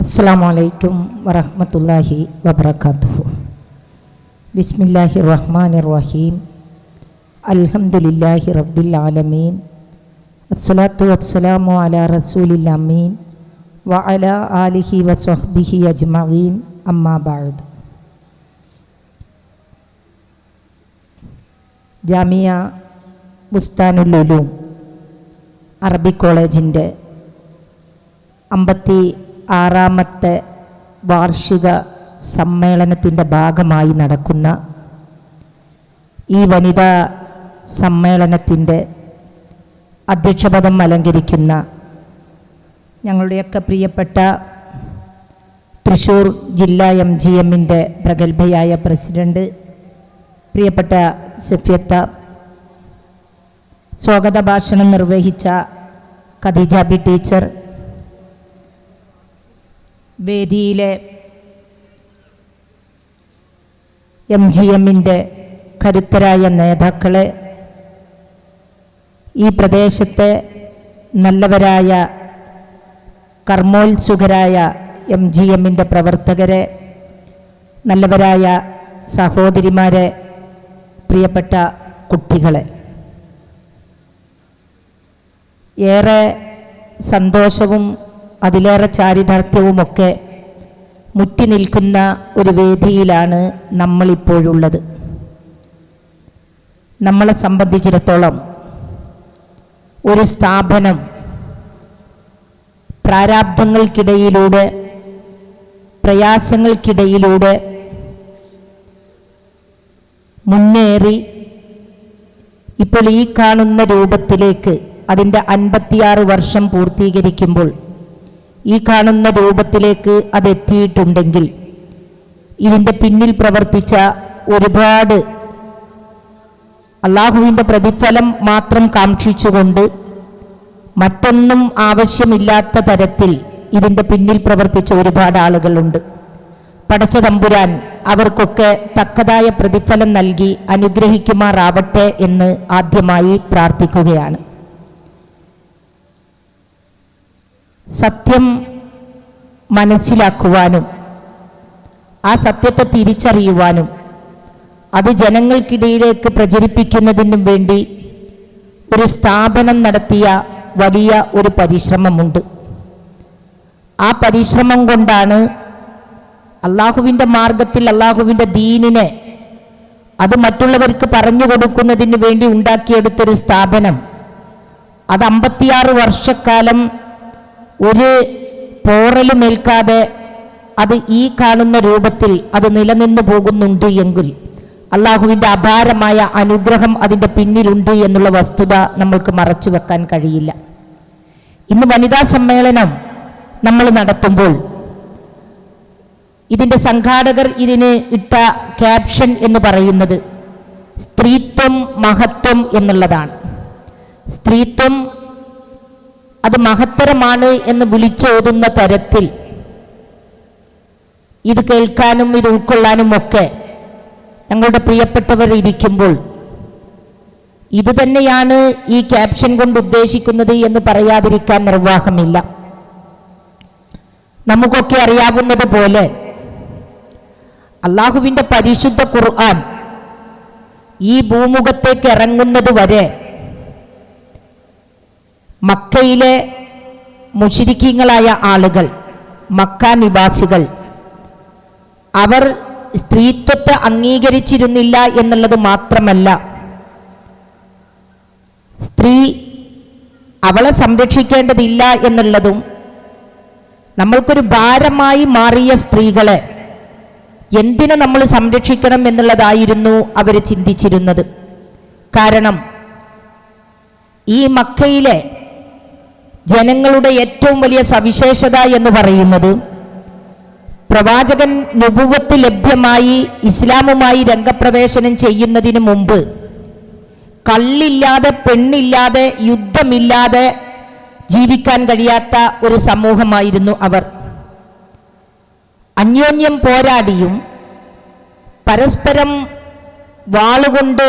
അസ്സലാമു വറഹ്മത്തുള്ളാഹി വബറകാതുഹു. ബിസ്മില്ലാഹിർറഹ്മാനിർറഹീം. അൽഹംദുലില്ലാഹി റബ്ബിൽ ആലമീൻ. അസ്സലാത്തു വസ്സലാമു അലാ റസൂലിൽ അമീൻ വഅലാ ആലിഹി വസ്വഹ്ബിഹി അജ്മഈൻ. അമ്മാ ബഅദ്. ജാമിയ ബുസ്താനുൽ ഉലൂം അറബിക് കോളേജിൻ്റെ 56ാമത്തെ വാർഷിക സമ്മേളനത്തിൻ്റെ ഭാഗമായി നടക്കുന്ന ഈ വനിതാ സമ്മേളനത്തിൻ്റെ അധ്യക്ഷപദം അലങ്കരിക്കുന്ന ഞങ്ങളുടെയൊക്കെ പ്രിയപ്പെട്ട തൃശ്ശൂർ ജില്ലാ MGMൻ്റെ പ്രഗത്ഭയായ പ്രസിഡന്റ് പ്രിയപ്പെട്ട സഫിയത്ത, സ്വാഗത ഭാഷണം നിർവഹിച്ച ഖദീജ ബി ടീച്ചർ, വേദിയിലെ MGMൻ്റെ കരുത്തരായ നേതാക്കളെ, ഈ പ്രദേശത്തെ നല്ലവരായ കർമ്മോത്സുകരായ MGMൻ്റെ പ്രവർത്തകരെ, നല്ലവരായ സഹോദരിമാരെ, പ്രിയപ്പെട്ട കുട്ടികളെ, ഏറെ സന്തോഷവും അതിലേറെ ചാരിതാർത്ഥ്യവുമൊക്കെ മുറ്റി നിൽക്കുന്ന ഒരു വേദിയിലാണ് നമ്മളിപ്പോഴുള്ളത്. നമ്മളെ സംബന്ധിച്ചിടത്തോളം ഒരു സ്ഥാപനം പ്രാരാബ്ധങ്ങൾക്കിടയിലൂടെ, പ്രയാസങ്ങൾക്കിടയിലൂടെ മുന്നേറി ഇപ്പോൾ ഈ കാണുന്ന രൂപത്തിലേക്ക്, അതിൻ്റെ 56 വർഷം പൂർത്തീകരിക്കുമ്പോൾ ഈ കാണുന്ന രൂപത്തിലേക്ക് അതെത്തിയിട്ടുണ്ടെങ്കിൽ ഇതിൻ്റെ പിന്നിൽ പ്രവർത്തിച്ച ഒരുപാട് അള്ളാഹുവിൻ്റെ പ്രതിഫലം മാത്രം കാക്ഷിച്ചുകൊണ്ട് മറ്റൊന്നും ആവശ്യമില്ലാത്ത തരത്തിൽ ഇതിൻ്റെ പിന്നിൽ പ്രവർത്തിച്ച ഒരുപാട് ആളുകളുണ്ട്. പടച്ച തമ്പുരാൻ അവർക്കൊക്കെ തക്കതായ പ്രതിഫലം നൽകി അനുഗ്രഹിക്കുമാറാവട്ടെ എന്ന് ആദ്യമായി പ്രാർത്ഥിക്കുകയാണ്. സത്യം മനസ്സിലാക്കുവാനും ആ സത്യത്തെ തിരിച്ചറിയുവാനും അത് ജനങ്ങൾക്കിടയിലേക്ക് പ്രചരിപ്പിക്കുന്നതിനും വേണ്ടി ഒരു സ്ഥാപനം നടത്തിയ വലിയ ഒരു പരിശ്രമമുണ്ട്. ആ പരിശ്രമം കൊണ്ടാണ് അള്ളാഹുവിൻ്റെ മാർഗത്തിൽ അള്ളാഹുവിൻ്റെ ദീനിനെ അത് മറ്റുള്ളവർക്ക് പറഞ്ഞു കൊടുക്കുന്നതിന് വേണ്ടി ഉണ്ടാക്കിയെടുത്തൊരു സ്ഥാപനം, അത് 56 വർഷക്കാലം ഒരു പോറലുമേൽക്കാതെ അത് ഈ കാണുന്ന രൂപത്തിൽ അത് നിലനിന്നു പോകുന്നുണ്ട് എങ്കിൽ അള്ളാഹുവിൻ്റെ അപാരമായ അനുഗ്രഹം അതിൻ്റെ പിന്നിലുണ്ട് എന്നുള്ള വസ്തുത നമ്മൾക്ക് മറച്ചു വെക്കാൻ കഴിയില്ല. ഇന്ന് വനിതാ സമ്മേളനം നമ്മൾ നടത്തുമ്പോൾ ഇതിൻ്റെ സംഘാടകർ ഇതിന് ഇട്ട ക്യാപ്ഷൻ എന്ന് പറയുന്നത് സ്ത്രീത്വം മഹത്വം എന്നുള്ളതാണ്. സ്ത്രീത്വം അത് മഹത്തരമാണ് എന്ന് വിളിച്ചോതുന്ന തരത്തിൽ ഇത് കേൾക്കാനും ഇത് ഉൾക്കൊള്ളാനും ഒക്കെ ഞങ്ങളുടെ പ്രിയപ്പെട്ടവർ ഇരിക്കുമ്പോൾ ഇത് തന്നെയാണ് ഈ ക്യാപ്ഷൻ കൊണ്ട് ഉദ്ദേശിക്കുന്നത് എന്ന് പറയാതിരിക്കാൻ നിർവാഹമില്ല. നമുക്കൊക്കെ അറിയാവുന്നത് പോലെ അള്ളാഹുവിൻ്റെ പരിശുദ്ധ ഖുർആൻ ഈ ഭൂമുഖത്തേക്ക് ഇറങ്ങുന്നത് വരെ മക്കയിലെ മുശ്രിക്കീങ്ങളായ ആളുകൾ, മക്ക നിവാസികൾ, അവർ സ്ത്രീത്വത്തെ അംഗീകരിച്ചിരുന്നില്ല എന്നുള്ളത് മാത്രമല്ല, സ്ത്രീ അവളെ സംരക്ഷിക്കേണ്ടതില്ല എന്നുള്ളതും, നമ്മൾക്കൊരു ഭാരമായി മാറിയ സ്ത്രീകളെ എന്തിനു നമ്മൾ സംരക്ഷിക്കണം എന്നുള്ളതായിരുന്നു അവർ ചിന്തിച്ചിരുന്നത്. കാരണം ഈ മക്കയിലെ ജനങ്ങളുടെ ഏറ്റവും വലിയ സവിശേഷത എന്ന് പറയുന്നത്, പ്രവാചകൻ നുബുവത്ത് ലഭ്യമായി ഇസ്ലാമുമായി രംഗപ്രവേശനം ചെയ്യുന്നതിന് മുമ്പ് കള്ളില്ലാതെ, പെണ്ണില്ലാതെ, യുദ്ധമില്ലാതെ ജീവിക്കാൻ കഴിയാത്ത ഒരു സമൂഹമായിരുന്നു അവർ. അന്യോന്യം പോരാടിയും പരസ്പരം വാളുകൊണ്ട്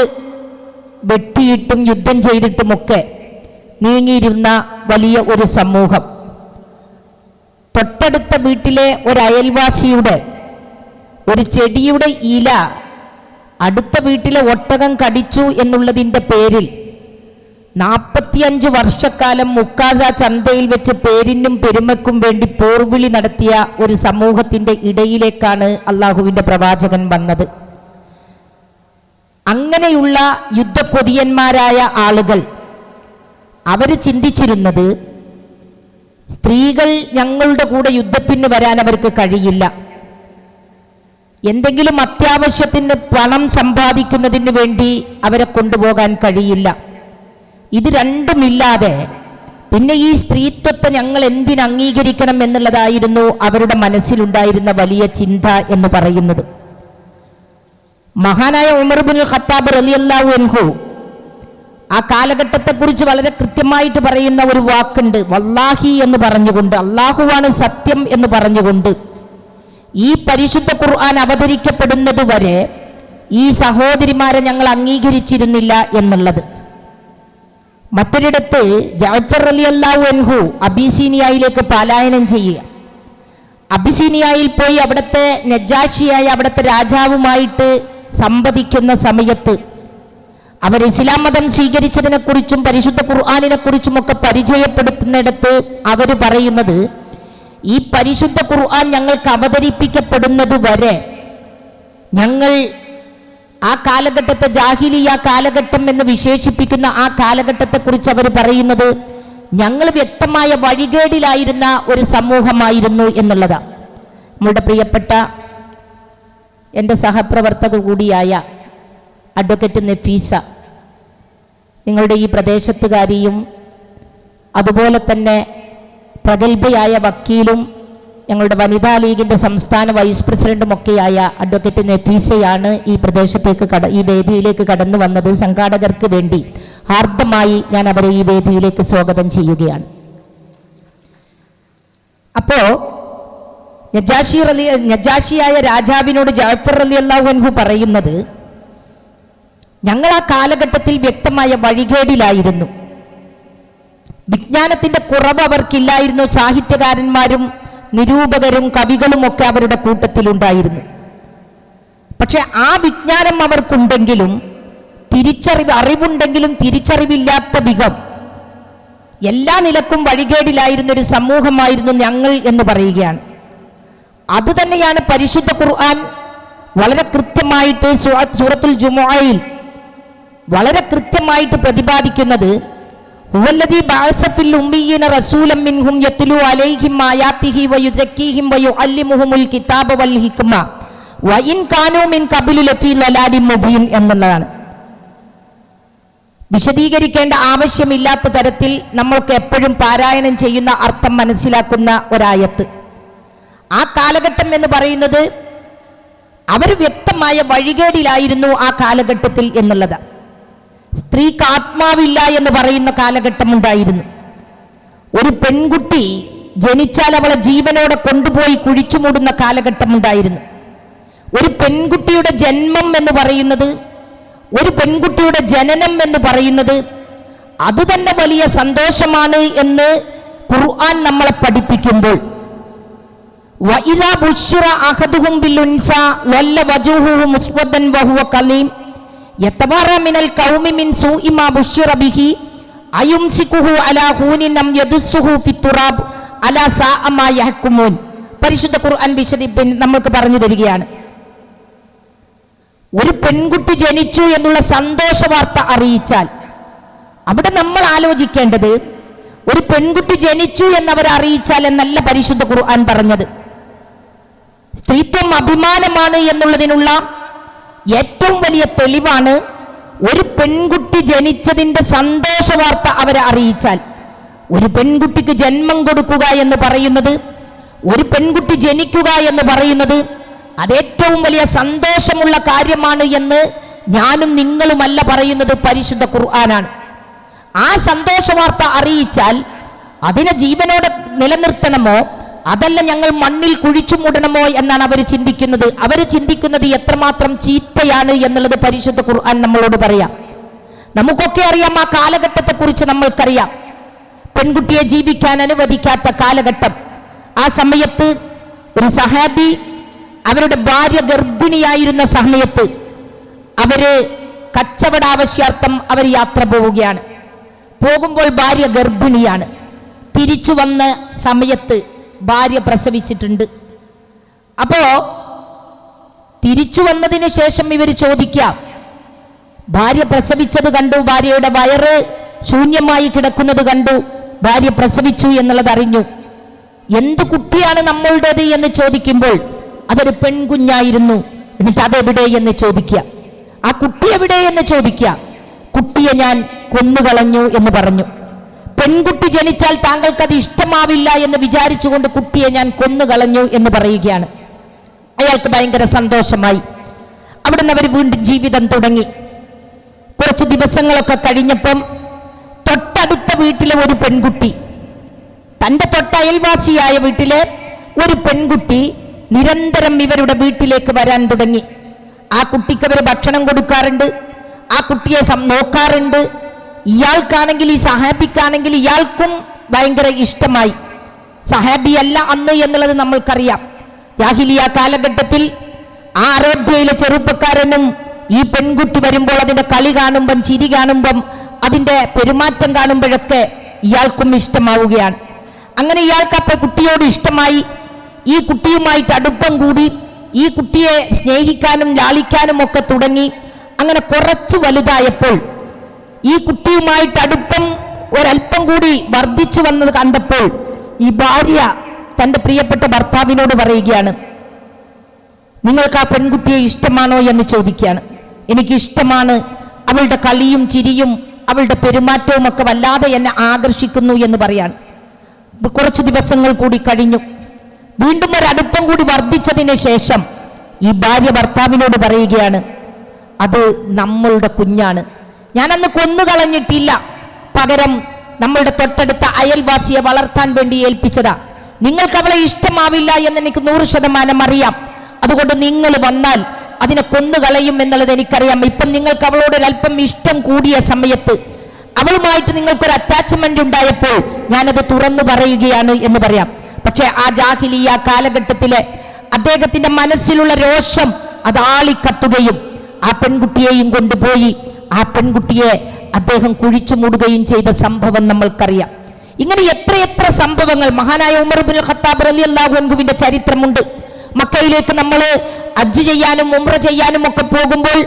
വെട്ടിയിട്ടും യുദ്ധം ചെയ്തിട്ടുമൊക്കെ നീങ്ങിയിരുന്ന വലിയ ഒരു സമൂഹം. തൊട്ടടുത്ത വീട്ടിലെ ഒരു അയൽവാസിയുടെ ഒരു ചെടിയുടെ ഇല അടുത്ത വീട്ടിലെ ഒട്ടകം കടിച്ചു എന്നുള്ളതിൻ്റെ പേരിൽ 45 വർഷക്കാലം മുക്കാസ ചന്തയിൽ വെച്ച് പേരിനും പെരുമയ്ക്കും വേണ്ടി പോർവിളി നടത്തിയ ഒരു സമൂഹത്തിൻ്റെ ഇടയിലേക്കാണ് അള്ളാഹുവിൻ്റെ പ്രവാചകൻ വന്നത്. അങ്ങനെയുള്ള യുദ്ധക്കൊതിയന്മാരായ ആളുകൾ അവർ ചിന്തിച്ചിരുന്നത്, സ്ത്രീകൾ ഞങ്ങളുടെ കൂടെ യുദ്ധത്തിന് വരാൻ അവർക്ക് കഴിയില്ല, എന്തെങ്കിലും അത്യാവശ്യത്തിന് പണം സമ്പാദിക്കുന്നതിന് വേണ്ടി അവരെ കൊണ്ടുപോകാൻ കഴിയില്ല. ഇത് രണ്ടുമില്ലാതെ പിന്നെ ഈ സ്ത്രീത്വത്തെ ഞങ്ങൾ എന്തിന് അംഗീകരിക്കണം എന്നുള്ളതായിരുന്നു അവരുടെ മനസ്സിലുണ്ടായിരുന്ന വലിയ ചിന്ത എന്ന് പറയുന്നത്. മഹാനായ ഉമർ ഇബ്നുൽ ഖത്താബ് റളിയല്ലാഹു അൻഹു ആ കാലഘട്ടത്തെക്കുറിച്ച് വളരെ കൃത്യമായിട്ട് പറയുന്ന ഒരു വാക്കുണ്ട്, വല്ലാഹി എന്ന് പറഞ്ഞുകൊണ്ട്, അള്ളാഹുവാണ് സത്യം എന്ന് പറഞ്ഞുകൊണ്ട്, ഈ പരിശുദ്ധ ഖുർആൻ അവതരിക്കപ്പെടുന്നത് വരെ ഈ സഹോദരിമാരെ ഞങ്ങൾ അംഗീകരിച്ചിരുന്നില്ല എന്നുള്ളത്. മറ്റൊരിടത്ത് ജഅഫർ റളിയല്ലാഹു അൻഹു അബിസീനിയയിലേക്ക് പലായനം ചെയ്യുക. അബിസീനിയയിൽ പോയി അവിടുത്തെ നജാഷിയായ അവിടുത്തെ രാജാവുമായിട്ട് സംവദിക്കുന്ന സമയത്ത് അവർ ഇസ്ലാം മതം സ്വീകരിച്ചതിനെക്കുറിച്ചും പരിശുദ്ധ ഖുർആനിനെക്കുറിച്ചുമൊക്കെ പരിചയപ്പെടുത്തുന്നിടത്ത് അവർ പറയുന്നത്, ഈ പരിശുദ്ധ ഖുർആൻ ഞങ്ങൾക്ക് അവതരിപ്പിക്കപ്പെടുന്നത് വരെ ഞങ്ങൾ ആ കാലഘട്ടത്തെ ജാഹിലിയ കാലഘട്ടം എന്ന് വിശേഷിപ്പിക്കുന്ന ആ കാലഘട്ടത്തെക്കുറിച്ച് അവർ പറയുന്നത്, ഞങ്ങൾ വ്യക്തമായ വഴികേടിലായിരുന്ന ഒരു സമൂഹമായിരുന്നു എന്നുള്ളതാണ്. നമ്മുടെ പ്രിയപ്പെട്ട എൻ്റെ സഹപ്രവർത്തക കൂടിയായ അഡ്വക്കേറ്റ് നഫീസ, നിങ്ങളുടെ ഈ പ്രദേശത്തുകാരിയും അതുപോലെ തന്നെ പ്രഗത്ഭയായ വക്കീലും ഞങ്ങളുടെ വനിതാ ലീഗിൻ്റെ സംസ്ഥാന വൈസ് പ്രസിഡന്റുമൊക്കെയായ അഡ്വക്കേറ്റ് നഫീസയാണ് ഈ പ്രദേശത്തേക്ക് ഈ വേദിയിലേക്ക് കടന്നു വന്നത്. സംഘാടകർക്ക് വേണ്ടി ഹാർദമായി ഞാൻ അവരെ ഈ വേദിയിലേക്ക് സ്വാഗതം ചെയ്യുകയാണ്. അപ്പോൾ നജാഷിയായ രാജാവിനോട് ജഅഫർ റളിയല്ലാഹു അൻഹു പറയുന്നത്, ഞങ്ങൾ ആ കാലഘട്ടത്തിൽ വ്യക്തമായ വഴികേടിലായിരുന്നു, വിജ്ഞാനത്തിൻ്റെ കുറവ് അവർക്കില്ലായിരുന്നു, സാഹിത്യകാരന്മാരും നിരൂപകരും കവികളും ഒക്കെ അവരുടെ കൂട്ടത്തിലുണ്ടായിരുന്നു. പക്ഷെ ആ വിജ്ഞാനം അവർക്കുണ്ടെങ്കിലും അറിവുണ്ടെങ്കിലും തിരിച്ചറിവില്ലാത്ത വിധം എല്ലാ നിലക്കും വഴികേടിലായിരുന്ന ഒരു സമൂഹമായിരുന്നു ഞങ്ങൾ എന്ന് പറയുകയാണ്. അത് തന്നെയാണ് പരിശുദ്ധ ഖുർആൻ വളരെ കൃത്യമായിട്ട് സൂറത്തുൽ ജുമുഅയിൽ വളരെ കൃത്യമായിട്ട് പ്രതിപാദിക്കുന്നത്. ഹുവല്ലദീ ബഅസ ഫിൽ ഉമ്മീയീന റസൂലൻ മിൻഹും യത്ലൂ അലൈഹിം ആയാതിഹി വയുസക്കീഹിം വയുഅല്ലിമുഹുൽ കിതാബ വൽ ഹിക്മ വഇൻ കാനൂ മിൻ ഖബ്ലു ലഫീ ളലാലിൻ മുബീൻ എന്നുള്ളതാണ്. വിശദീകരിക്കേണ്ട ആവശ്യമില്ലാത്ത തരത്തിൽ നമ്മൾക്ക് എപ്പോഴും പാരായണം ചെയ്യുന്ന അർത്ഥം മനസ്സിലാക്കുന്ന ഒരായത്ത്. ആ കാലഘട്ടം എന്ന് പറയുന്നത് അവർ വ്യക്തമായ വഴികേടിലായിരുന്നു ആ കാലഘട്ടത്തിൽ എന്നുള്ളത്. സ്ത്രീക്ക് ആത്മാവില്ല എന്ന് പറയുന്ന കാലഘട്ടമുണ്ടായിരുന്നു. ഒരു പെൺകുട്ടി ജനിച്ചാൽ അവളെ ജീവനോടെ കൊണ്ടുപോയി കുഴിച്ചു മൂടുന്ന കാലഘട്ടമുണ്ടായിരുന്നു. ഒരു പെൺകുട്ടിയുടെ ജന്മം എന്ന് പറയുന്നത്, ഒരു പെൺകുട്ടിയുടെ ജനനം എന്ന് പറയുന്നത് അത് തന്നെ വലിയ സന്തോഷമാണ് എന്ന് ഖുർആൻ നമ്മളെ പഠിപ്പിക്കുമ്പോൾ, വഇദാ ബുശ്ശിറ അഹദുഹും ബിൽഉൻസാ വല്ല വജൂഹുഹു മുസ്വദ്ദൻ വഹുവ കലീം യതബറ മിനൽ ഖൗമി മിൻ സൂഇ മാ ബുശ്ശിറ ബിഹി അയുംസികുഹു അലാ ഹൂനിൻ അം യദുസ്സുഹു ഫിത്തുറാബ് അലാ സാഅ മാ യഹ്കുമൂൻ. പരിശുദ്ധ ഖുർആൻ നമ്മൾക്ക് പറഞ്ഞു തരികയാണ്, ഒരു പെൺകുട്ടി ജനിച്ചു എന്നുള്ള സന്തോഷ വാർത്ത അറിയിച്ചാൽ അവിടെ നമ്മൾ ആലോചിക്കേണ്ടത്, ഒരു പെൺകുട്ടി ജനിച്ചു എന്നവർ അറിയിച്ചാൽ എന്നല്ല പരിശുദ്ധ ഖുർആൻ പറഞ്ഞത്. സ്ത്രീത്വം അഭിമാനമാണ് എന്നുള്ളതിനുള്ള ഏറ്റവും വലിയ തെളിവാണ് ഒരു പെൺകുട്ടി ജനിച്ചതിൻ്റെ സന്തോഷ വാർത്ത അവരെ അറിയിച്ചാൽ. ഒരു പെൺകുട്ടിക്ക് ജന്മം കൊടുക്കുക എന്ന് പറയുന്നത്, ഒരു പെൺകുട്ടി ജനിക്കുക എന്ന് പറയുന്നത് അതേറ്റവും വലിയ സന്തോഷമുള്ള കാര്യമാണ് എന്ന് ഞാനും നിങ്ങളുമല്ല പറയുന്നത്, പരിശുദ്ധ ഖുർആനാണ്. ആ സന്തോഷ വാർത്ത അറിയിച്ചാൽ അതിനെ ജീവനോടെ നിലനിർത്തണമോ അതല്ല ഞങ്ങൾ മണ്ണിൽ കുഴിച്ചു മൂടണമോ എന്നാണ് അവർ ചിന്തിക്കുന്നത്. അവർ ചിന്തിക്കുന്നത് എത്രമാത്രം ചീത്തയാണ് എന്നുള്ളത് പരിശുദ്ധ ഖുർആൻ നമ്മളോട് പറയാം. നമുക്കൊക്കെ അറിയാം, ആ കാലഘട്ടത്തെക്കുറിച്ച് നമ്മൾക്കറിയാം. പെൺകുട്ടിയെ ജീവിക്കാൻ അനുവദിക്കാത്ത കാലഘട്ടം, ആ സമയത്ത് ഒരു സഹാബി അവരുടെ ഭാര്യ ഗർഭിണിയായിരുന്ന സമയത്ത് അവര് കച്ചവട ആവശ്യാർത്ഥം അവർ യാത്ര പോവുകയാണ്. പോകുമ്പോൾ ഭാര്യ ഗർഭിണിയാണ്. തിരിച്ചു വന്ന സമയത്ത് ഭാര്യ പ്രസവിച്ചിട്ടുണ്ട്. അപ്പോ തിരിച്ചു വന്നതിന് ശേഷം ഇവർ ചോദിക്കാം, ഭാര്യ പ്രസവിച്ചത് കണ്ടു, ഭാര്യയുടെ വയറ് ശൂന്യമായി കിടക്കുന്നത് കണ്ടു, ഭാര്യ പ്രസവിച്ചു എന്നുള്ളത് അറിഞ്ഞു. എന്ത് കുട്ടിയാണ് നമ്മളുടേത് എന്ന് ചോദിക്കുമ്പോൾ അതൊരു പെൺകുഞ്ഞായിരുന്നു. എന്നിട്ട് അതെവിടെ എന്ന് ചോദിക്കുക, ആ കുട്ടി എവിടെ എന്ന് ചോദിക്കുക. കുട്ടിയെ ഞാൻ കൊന്നുകളഞ്ഞു എന്ന് പറഞ്ഞു. പെൺകുട്ടി ജനിച്ചാൽ താങ്കൾക്കത് ഇഷ്ടമാവില്ല എന്ന് വിചാരിച്ചുകൊണ്ട് കുട്ടിയെ ഞാൻ കൊന്നുകളഞ്ഞു എന്ന് പറയുകയാണ്. അയാൾക്ക് ഭയങ്കര സന്തോഷമായി. അവിടെ നിന്ന് അവർ വീണ്ടും ജീവിതം തുടങ്ങി. കുറച്ച് ദിവസങ്ങളൊക്കെ കഴിഞ്ഞപ്പം തൊട്ടടുത്ത വീട്ടിലെ ഒരു പെൺകുട്ടി, തൻ്റെ തൊട്ട അയൽവാസിയായ വീട്ടിലെ ഒരു പെൺകുട്ടി നിരന്തരം ഇവരുടെ വീട്ടിലേക്ക് വരാൻ തുടങ്ങി. ആ കുട്ടിക്ക് അവർ ഭക്ഷണം കൊടുക്കാറുണ്ട്, ആ കുട്ടിയെ നോക്കാറുണ്ട്. ഇയാൾക്കാണെങ്കിൽ, ഈ സഹാബിക്കാണെങ്കിൽ ഇയാൾക്കും ഭയങ്കര ഇഷ്ടമായി. സഹാബിയല്ല അന്ന് എന്നുള്ളത് നമ്മൾക്കറിയാം. ജാഹിലിയ കാലഘട്ടത്തിൽ ആ അറേബ്യയിലെ ചെറുപ്പക്കാരനും ഈ പെൺകുട്ടി വരുമ്പോൾ അതിന്റെ കളി കാണുമ്പം, ചിരി കാണുമ്പം, അതിന്റെ പെരുമാറ്റം കാണുമ്പോഴൊക്കെ ഇയാൾക്കും ഇഷ്ടമാവുകയാണ്. അങ്ങനെ ഇയാൾക്ക് അപ്പോൾ കുട്ടിയോട് ഇഷ്ടമായി. ഈ കുട്ടിയുമായിട്ട് അടുപ്പം കൂടി, ഈ കുട്ടിയെ സ്നേഹിക്കാനും ലാളിക്കാനും ഒക്കെ തുടങ്ങി. അങ്ങനെ കുറച്ച് വലുതായപ്പോൾ ഈ കുട്ടിയുമായിട്ട് അടുപ്പം ഒരല്പം കൂടി വർദ്ധിച്ചു വന്നത് കണ്ടപ്പോൾ ഈ ഭാര്യ തൻ്റെ പ്രിയപ്പെട്ട ഭർത്താവിനോട് പറയുകയാണ്, നിങ്ങൾക്ക് ആ പെൺകുട്ടിയെ ഇഷ്ടമാണോ എന്ന് ചോദിക്കുകയാണ്. എനിക്കിഷ്ടമാണ്, അവളുടെ കളിയും ചിരിയും അവളുടെ പെരുമാറ്റവും ഒക്കെ വല്ലാതെ എന്നെ ആകർഷിക്കുന്നു എന്ന് പറയാണ്. കുറച്ച് ദിവസങ്ങൾ കൂടി കഴിഞ്ഞു. വീണ്ടും ഒരടുപ്പം കൂടി വർദ്ധിച്ചതിന് ശേഷം ഈ ഭാര്യ ഭർത്താവിനോട് പറയുകയാണ്, അത് നമ്മളുടെ കുഞ്ഞാണ്, ഞാനന്ന് കൊന്നുകളഞ്ഞിട്ടില്ല, പകരം നമ്മളുടെ തൊട്ടടുത്ത അയൽവാസിയെ വളർത്താൻ വേണ്ടി ഏൽപ്പിച്ചതാ. നിങ്ങൾക്ക് അവളെ ഇഷ്ടമാവില്ല എന്ന് എനിക്ക് 100% അറിയാം. അതുകൊണ്ട് നിങ്ങൾ വന്നാൽ അതിനെ കൊന്നുകളയും എന്നുള്ളത് എനിക്കറിയാം. ഇപ്പം നിങ്ങൾക്ക് അവളോട് ഒരല്പം ഇഷ്ടം കൂടിയ സമയത്ത്, അവളുമായിട്ട് നിങ്ങൾക്കൊരു അറ്റാച്ച്മെന്റ് ഉണ്ടായപ്പോൾ ഞാനത് തുറന്നു പറയുകയാണ് എന്ന് പറയാം. പക്ഷെ ആ ജാഹിലിയ കാലഘട്ടത്തിലെ അദ്ദേഹത്തിന്റെ മനസ്സിലുള്ള രോഷം അതാളിക്കത്തുകയും ആ പെൺകുട്ടിയെയും കൊണ്ടുപോയി ആ പെൺകുട്ടിയെ അദ്ദേഹം കുഴിച്ചു മൂടുകയും ചെയ്ത സംഭവം നമ്മൾക്കറിയാം. ഇങ്ങനെ എത്രയെത്ര സംഭവങ്ങൾ. മഹാനായ ഉമർ ഇബ്നുൽ ഖത്താബ് റളിയല്ലാഹു അൻഹുവിന്റെ ചരിത്രമുണ്ട്. മക്കയിലേക്ക് നമ്മൾ ഹജ്ജ് ചെയ്യാനും ഉംറ ചെയ്യാനും ഒക്കെ പോകുമ്പോൾ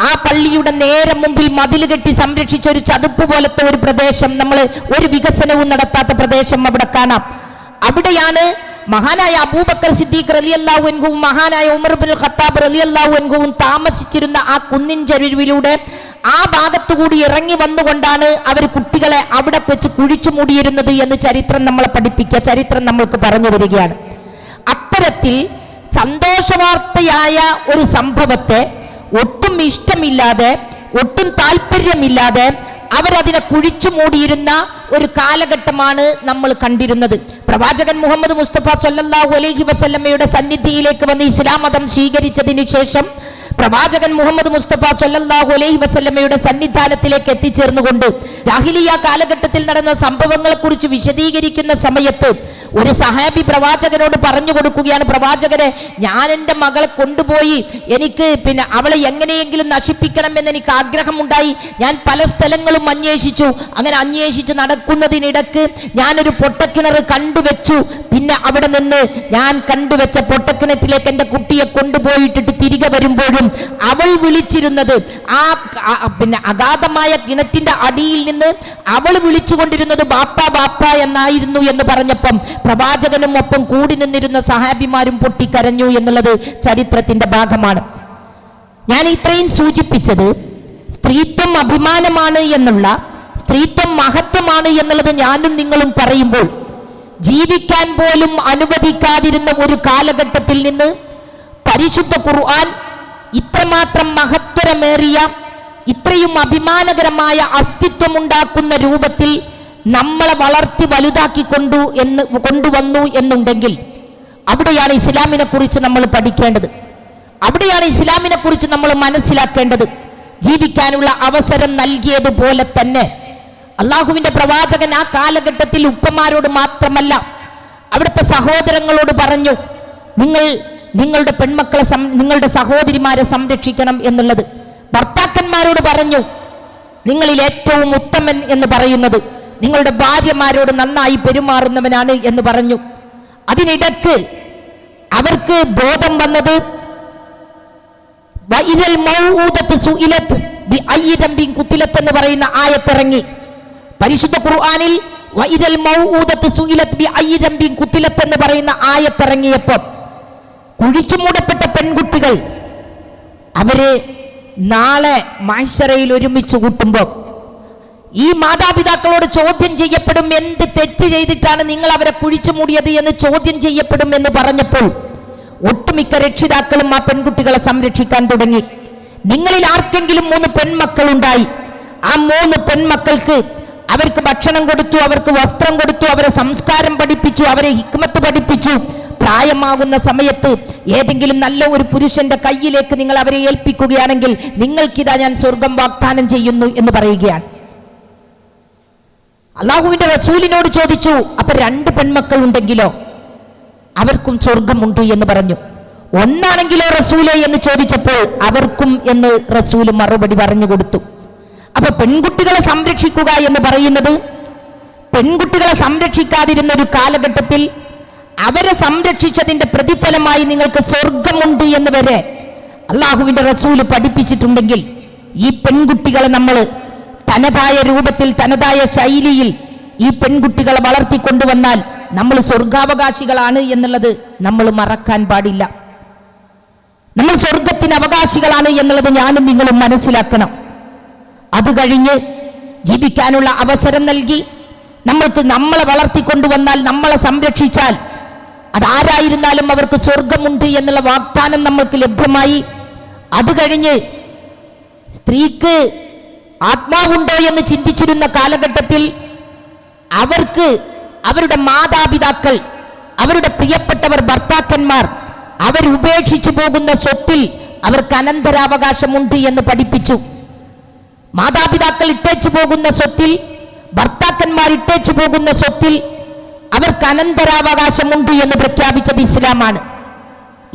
ആ പള്ളിയുടെ നേരെ മുമ്പിൽ മതിൽ കെട്ടി സംരക്ഷിച്ച ഒരു ചതുപ്പ് പോലത്തെ ഒരു പ്രദേശം, നമ്മൾ ഒരു വികസനവും നടത്താത്ത പ്രദേശം അവിടെ കാണാം. അവിടെയാണ് മഹാനായ അബൂബക്കർ സിദ്ദീഖ് റളിയല്ലാഹു അൻഹുവും മഹാനായ ഉമർ ഇബ്നുൽ ഖത്താബ് റളിയല്ലാഹു അൻഹുവും താമസിച്ചിരുന്ന ആ കുന്നിൻ ചരിവിലൂടെ ആ ഭാഗത്തുകൂടി ഇറങ്ങി വന്നുകൊണ്ടാണ് അവർ കുട്ടികളെ അവിടെ വെച്ച് കുഴിച്ചു മൂടിയിരുന്നത് എന്ന് ചരിത്രം നമ്മളെ പഠിപ്പിക്കുക, ചരിത്രം നമ്മൾക്ക് പറഞ്ഞു തരികയാണ്. അത്തരത്തിൽ സന്തോഷവാർത്തയായ ഒരു സംഭവത്തെ ഒട്ടും ഇഷ്ടമില്ലാതെ, ഒട്ടും താല്പര്യമില്ലാതെ അവരതിനെ കുഴിച്ചു മൂടിയിരുന്ന ഒരു കാലഘട്ടമാണ് നമ്മൾ കണ്ടിരുന്നത്. പ്രവാചകൻ മുഹമ്മദ് മുസ്തഫ സല്ലല്ലാഹു അലൈഹി വസല്ലമയുടെ സന്നിധിയിലേക്ക് വന്ന് ഇസ്ലാം മതം സ്വീകരിച്ചതിന് ശേഷം പ്രവാചകൻ മുഹമ്മദ് മുസ്തഫ സല്ലല്ലാഹു അലൈഹി വസല്ലമയുടെ സന്നിധാനത്തിലേക്ക് എത്തിച്ചേർന്നുകൊണ്ട് ജാഹിലിയ കാലഘട്ടത്തിൽ നടന്ന സംഭവങ്ങളെക്കുറിച്ച് വിശദീകരിക്കുന്ന സമയത്ത് ഒരു സഹാബി പ്രവാചകനോട് പറഞ്ഞു കൊടുക്കുകയാണ്, പ്രവാചകരെ, ഞാൻ എൻ്റെ മകളെ കൊണ്ടുപോയി എനിക്ക് അവളെ എങ്ങനെയെങ്കിലും നശിപ്പിക്കണമെന്ന് എനിക്ക് ആഗ്രഹമുണ്ടായി. ഞാൻ പല സ്ഥലങ്ങളും അന്വേഷിച്ചു. അങ്ങനെ അന്വേഷിച്ച് നടക്കുന്നതിനിടക്ക് ഞാനൊരു പൊട്ടക്കിണർ കണ്ടുവച്ചു. പിന്നെ അവിടെ നിന്ന് ഞാൻ കണ്ടുവച്ച പൊട്ടക്കിണറ്റിലേക്ക് എൻ്റെ കുട്ടിയെ കൊണ്ടുപോയിട്ടിട്ട് തിരികെ വരുമ്പോഴും അവൾ വിളിച്ചിരുന്നത് ആ അഗാധമായ കിണറ്റിന്റെ അടിയിൽ നിന്ന് അവൾ വിളിച്ചുകൊണ്ടിരുന്നത് ബാപ്പ ബാപ്പ എന്നായിരുന്നു എന്ന് പറഞ്ഞപ്പം പ്രവാചകനും ഒപ്പം കൂടി നിന്നിരുന്ന സഹാബിമാരും പൊട്ടിക്കരഞ്ഞു എന്നുള്ളത് ചരിത്രത്തിന്റെ ഭാഗമാണ്. ഞാൻ ഇത്രയും സൂചിപ്പിച്ചത് സ്ത്രീത്വം അഭിമാനമാണ് എന്നുള്ള, സ്ത്രീത്വം മഹത്വമാണ് എന്നുള്ളത് ഞാനും നിങ്ങളും പറയുമ്പോൾ ജീവിക്കാൻ പോലും അനുവദിക്കാതിരുന്ന ഒരു കാലഘട്ടത്തിൽ നിന്ന് പരിശുദ്ധ ഖുർആൻ ഇത്രമാത്രം മഹത്വരമേറിയ, ഇത്രയും അഭിമാനകരമായ അസ്തിത്വമുണ്ടാക്കുന്ന രൂപത്തിൽ നമ്മളെ വളർത്തി വലുതാക്കി കൊണ്ടുവന്നു എന്നുണ്ടെങ്കിൽ അവിടെയാണ് ഇസ്ലാമിനെ കുറിച്ച് നമ്മൾ പഠിക്കേണ്ടത്. അവിടെയാണ് ഇസ്ലാമിനെ കുറിച്ച് നമ്മൾ മനസ്സിലാക്കേണ്ടത്. ജീവിക്കാനുള്ള അവസരം നൽകിയതുപോലെ തന്നെ അള്ളാഹുവിന്റെ പ്രവാചകൻ ആ കാലഘട്ടത്തിൽ ഉപ്പമാരോട് മാത്രമല്ല, അവിടുത്തെ സഹോദരങ്ങളോട് പറഞ്ഞു, നിങ്ങളുടെ പെൺമക്കളെ നിങ്ങളുടെ സഹോദരിമാരെ സംരക്ഷിക്കണം എന്നുള്ളത്. ഭർത്താക്കന്മാരോട് പറഞ്ഞു, നിങ്ങളിൽ ഏറ്റവും ഉത്തമൻ എന്ന് പറയുന്നത് നിങ്ങളുടെ ഭാര്യമാരോട് നന്നായി പെരുമാറുന്നവനാണ് എന്ന് പറഞ്ഞു. അതിനിടക്ക് അവർക്ക് ബോധം വന്നത് എന്ന് പറയുന്ന ആയത്തിറങ്ങി. പരിശുദ്ധ ഖുർആനിൽ എന്ന് പറയുന്ന ആയത്തിറങ്ങിയപ്പോൾ കുഴിച്ചു മൂടപ്പെട്ട പെൺകുട്ടികൾ അവരെ നാളെ മഹ്ശറയിൽ ഒരുമിച്ച് കൂട്ടുമ്പോൾ ഈ മാതാപിതാക്കളോട് ചോദ്യം ചെയ്യപ്പെടും, എന്ത് തെറ്റ് ചെയ്തിട്ടാണ് നിങ്ങൾ അവരെ കുഴിച്ചു മൂടിയത് എന്ന് ചോദ്യം ചെയ്യപ്പെടും എന്ന് പറഞ്ഞപ്പോൾ ഒട്ടുമിക്ക രക്ഷിതാക്കളും ആ പെൺകുട്ടികളെ സംരക്ഷിക്കാൻ തുടങ്ങി. നിങ്ങളിൽ ആർക്കെങ്കിലും 3 പെൺമക്കളുണ്ടായി, ആ 3 പെൺമക്കൾക്ക് അവർക്ക് ഭക്ഷണം കൊടുത്തു, അവർക്ക് വസ്ത്രം കൊടുത്തു, അവരെ സംസ്കാരം പഠിപ്പിച്ചു, അവരെ ഹിക്മത്ത് പഠിപ്പിച്ചു. പ്രായമാകുന്ന സമയത്ത് ഏതെങ്കിലും നല്ല ഒരു പുരുഷന്റെ കയ്യിലേക്ക് നിങ്ങൾ അവരെ ഏൽപ്പിക്കുകയാണെങ്കിൽ നിങ്ങൾക്കിതാ ഞാൻ സ്വർഗം വാഗ്ദാനം ചെയ്യുന്നു എന്ന് പറയുകയാണ്. അള്ളാഹുവിന്റെ റസൂലിനോട് ചോദിച്ചു, അപ്പൊ 2 പെൺമക്കൾ ഉണ്ടെങ്കിലോ? അവർക്കും സ്വർഗമുണ്ട് എന്ന് പറഞ്ഞു. ഒന്നാണെങ്കിലോ റസൂലെ എന്ന് ചോദിച്ചപ്പോൾ അവർക്കും എന്ന് റസൂല് മറുപടി പറഞ്ഞു കൊടുത്തു. അപ്പൊ പെൺകുട്ടികളെ സംരക്ഷിക്കുക എന്ന് പറയുന്നത്, പെൺകുട്ടികളെ സംരക്ഷിക്കാതിരുന്ന ഒരു കാലഘട്ടത്തിൽ അവരെ സംരക്ഷിച്ചതിന്റെ പ്രതിഫലമായി നിങ്ങൾക്ക് സ്വർഗമുണ്ട് എന്ന് വരെ അള്ളാഹുവിന്റെ റസൂല് പഠിപ്പിച്ചിട്ടുണ്ടെങ്കിൽ ഈ പെൺകുട്ടികളെ നമ്മൾ തനതായ രൂപത്തിൽ തനതായ ശൈലിയിൽ ഈ പെൺകുട്ടികളെ വളർത്തിക്കൊണ്ടുവന്നാൽ നമ്മൾ സ്വർഗാവകാശികളാണ് എന്നുള്ളത് നമ്മൾ മറക്കാൻ പാടില്ല. നമ്മൾ സ്വർഗത്തിന് അവകാശികളാണ് എന്നുള്ളത് ഞാനും നിങ്ങളും മനസ്സിലാക്കണം. അത് കഴിഞ്ഞ് ജീവിക്കാനുള്ള അവസരം നൽകി നമ്മൾക്ക് നമ്മളെ വളർത്തിക്കൊണ്ടുവന്നാൽ, നമ്മളെ സംരക്ഷിച്ചാൽ അതാരായിരുന്നാലും അവർക്ക് സ്വർഗമുണ്ട് എന്നുള്ള വാഗ്ദാനം നമ്മൾക്ക് ലഭ്യമായി. അത് കഴിഞ്ഞ് സ്ത്രീക്ക് ആത്മാവുണ്ടോ എന്ന് ചിന്തിച്ചിരുന്ന കാലഘട്ടത്തിൽ അവർക്ക് അവരുടെ മാതാപിതാക്കൾ, അവരുടെ പ്രിയപ്പെട്ടവർ, ഭർത്താക്കന്മാർ അവരുപേക്ഷിച്ചു പോകുന്ന സ്വത്തിൽ അവർക്ക് അനന്തരാവകാശമുണ്ട് എന്ന് പഠിപ്പിച്ചു. മാതാപിതാക്കൾ ഇട്ടേച്ചു പോകുന്ന സ്വത്തിൽ, ഭർത്താക്കന്മാർ ഇട്ടേച്ചു പോകുന്ന സ്വത്തിൽ അവർക്ക് അനന്തരാവകാശമുണ്ട് എന്ന് പ്രഖ്യാപിച്ചത് ഇസ്ലാമാണ്.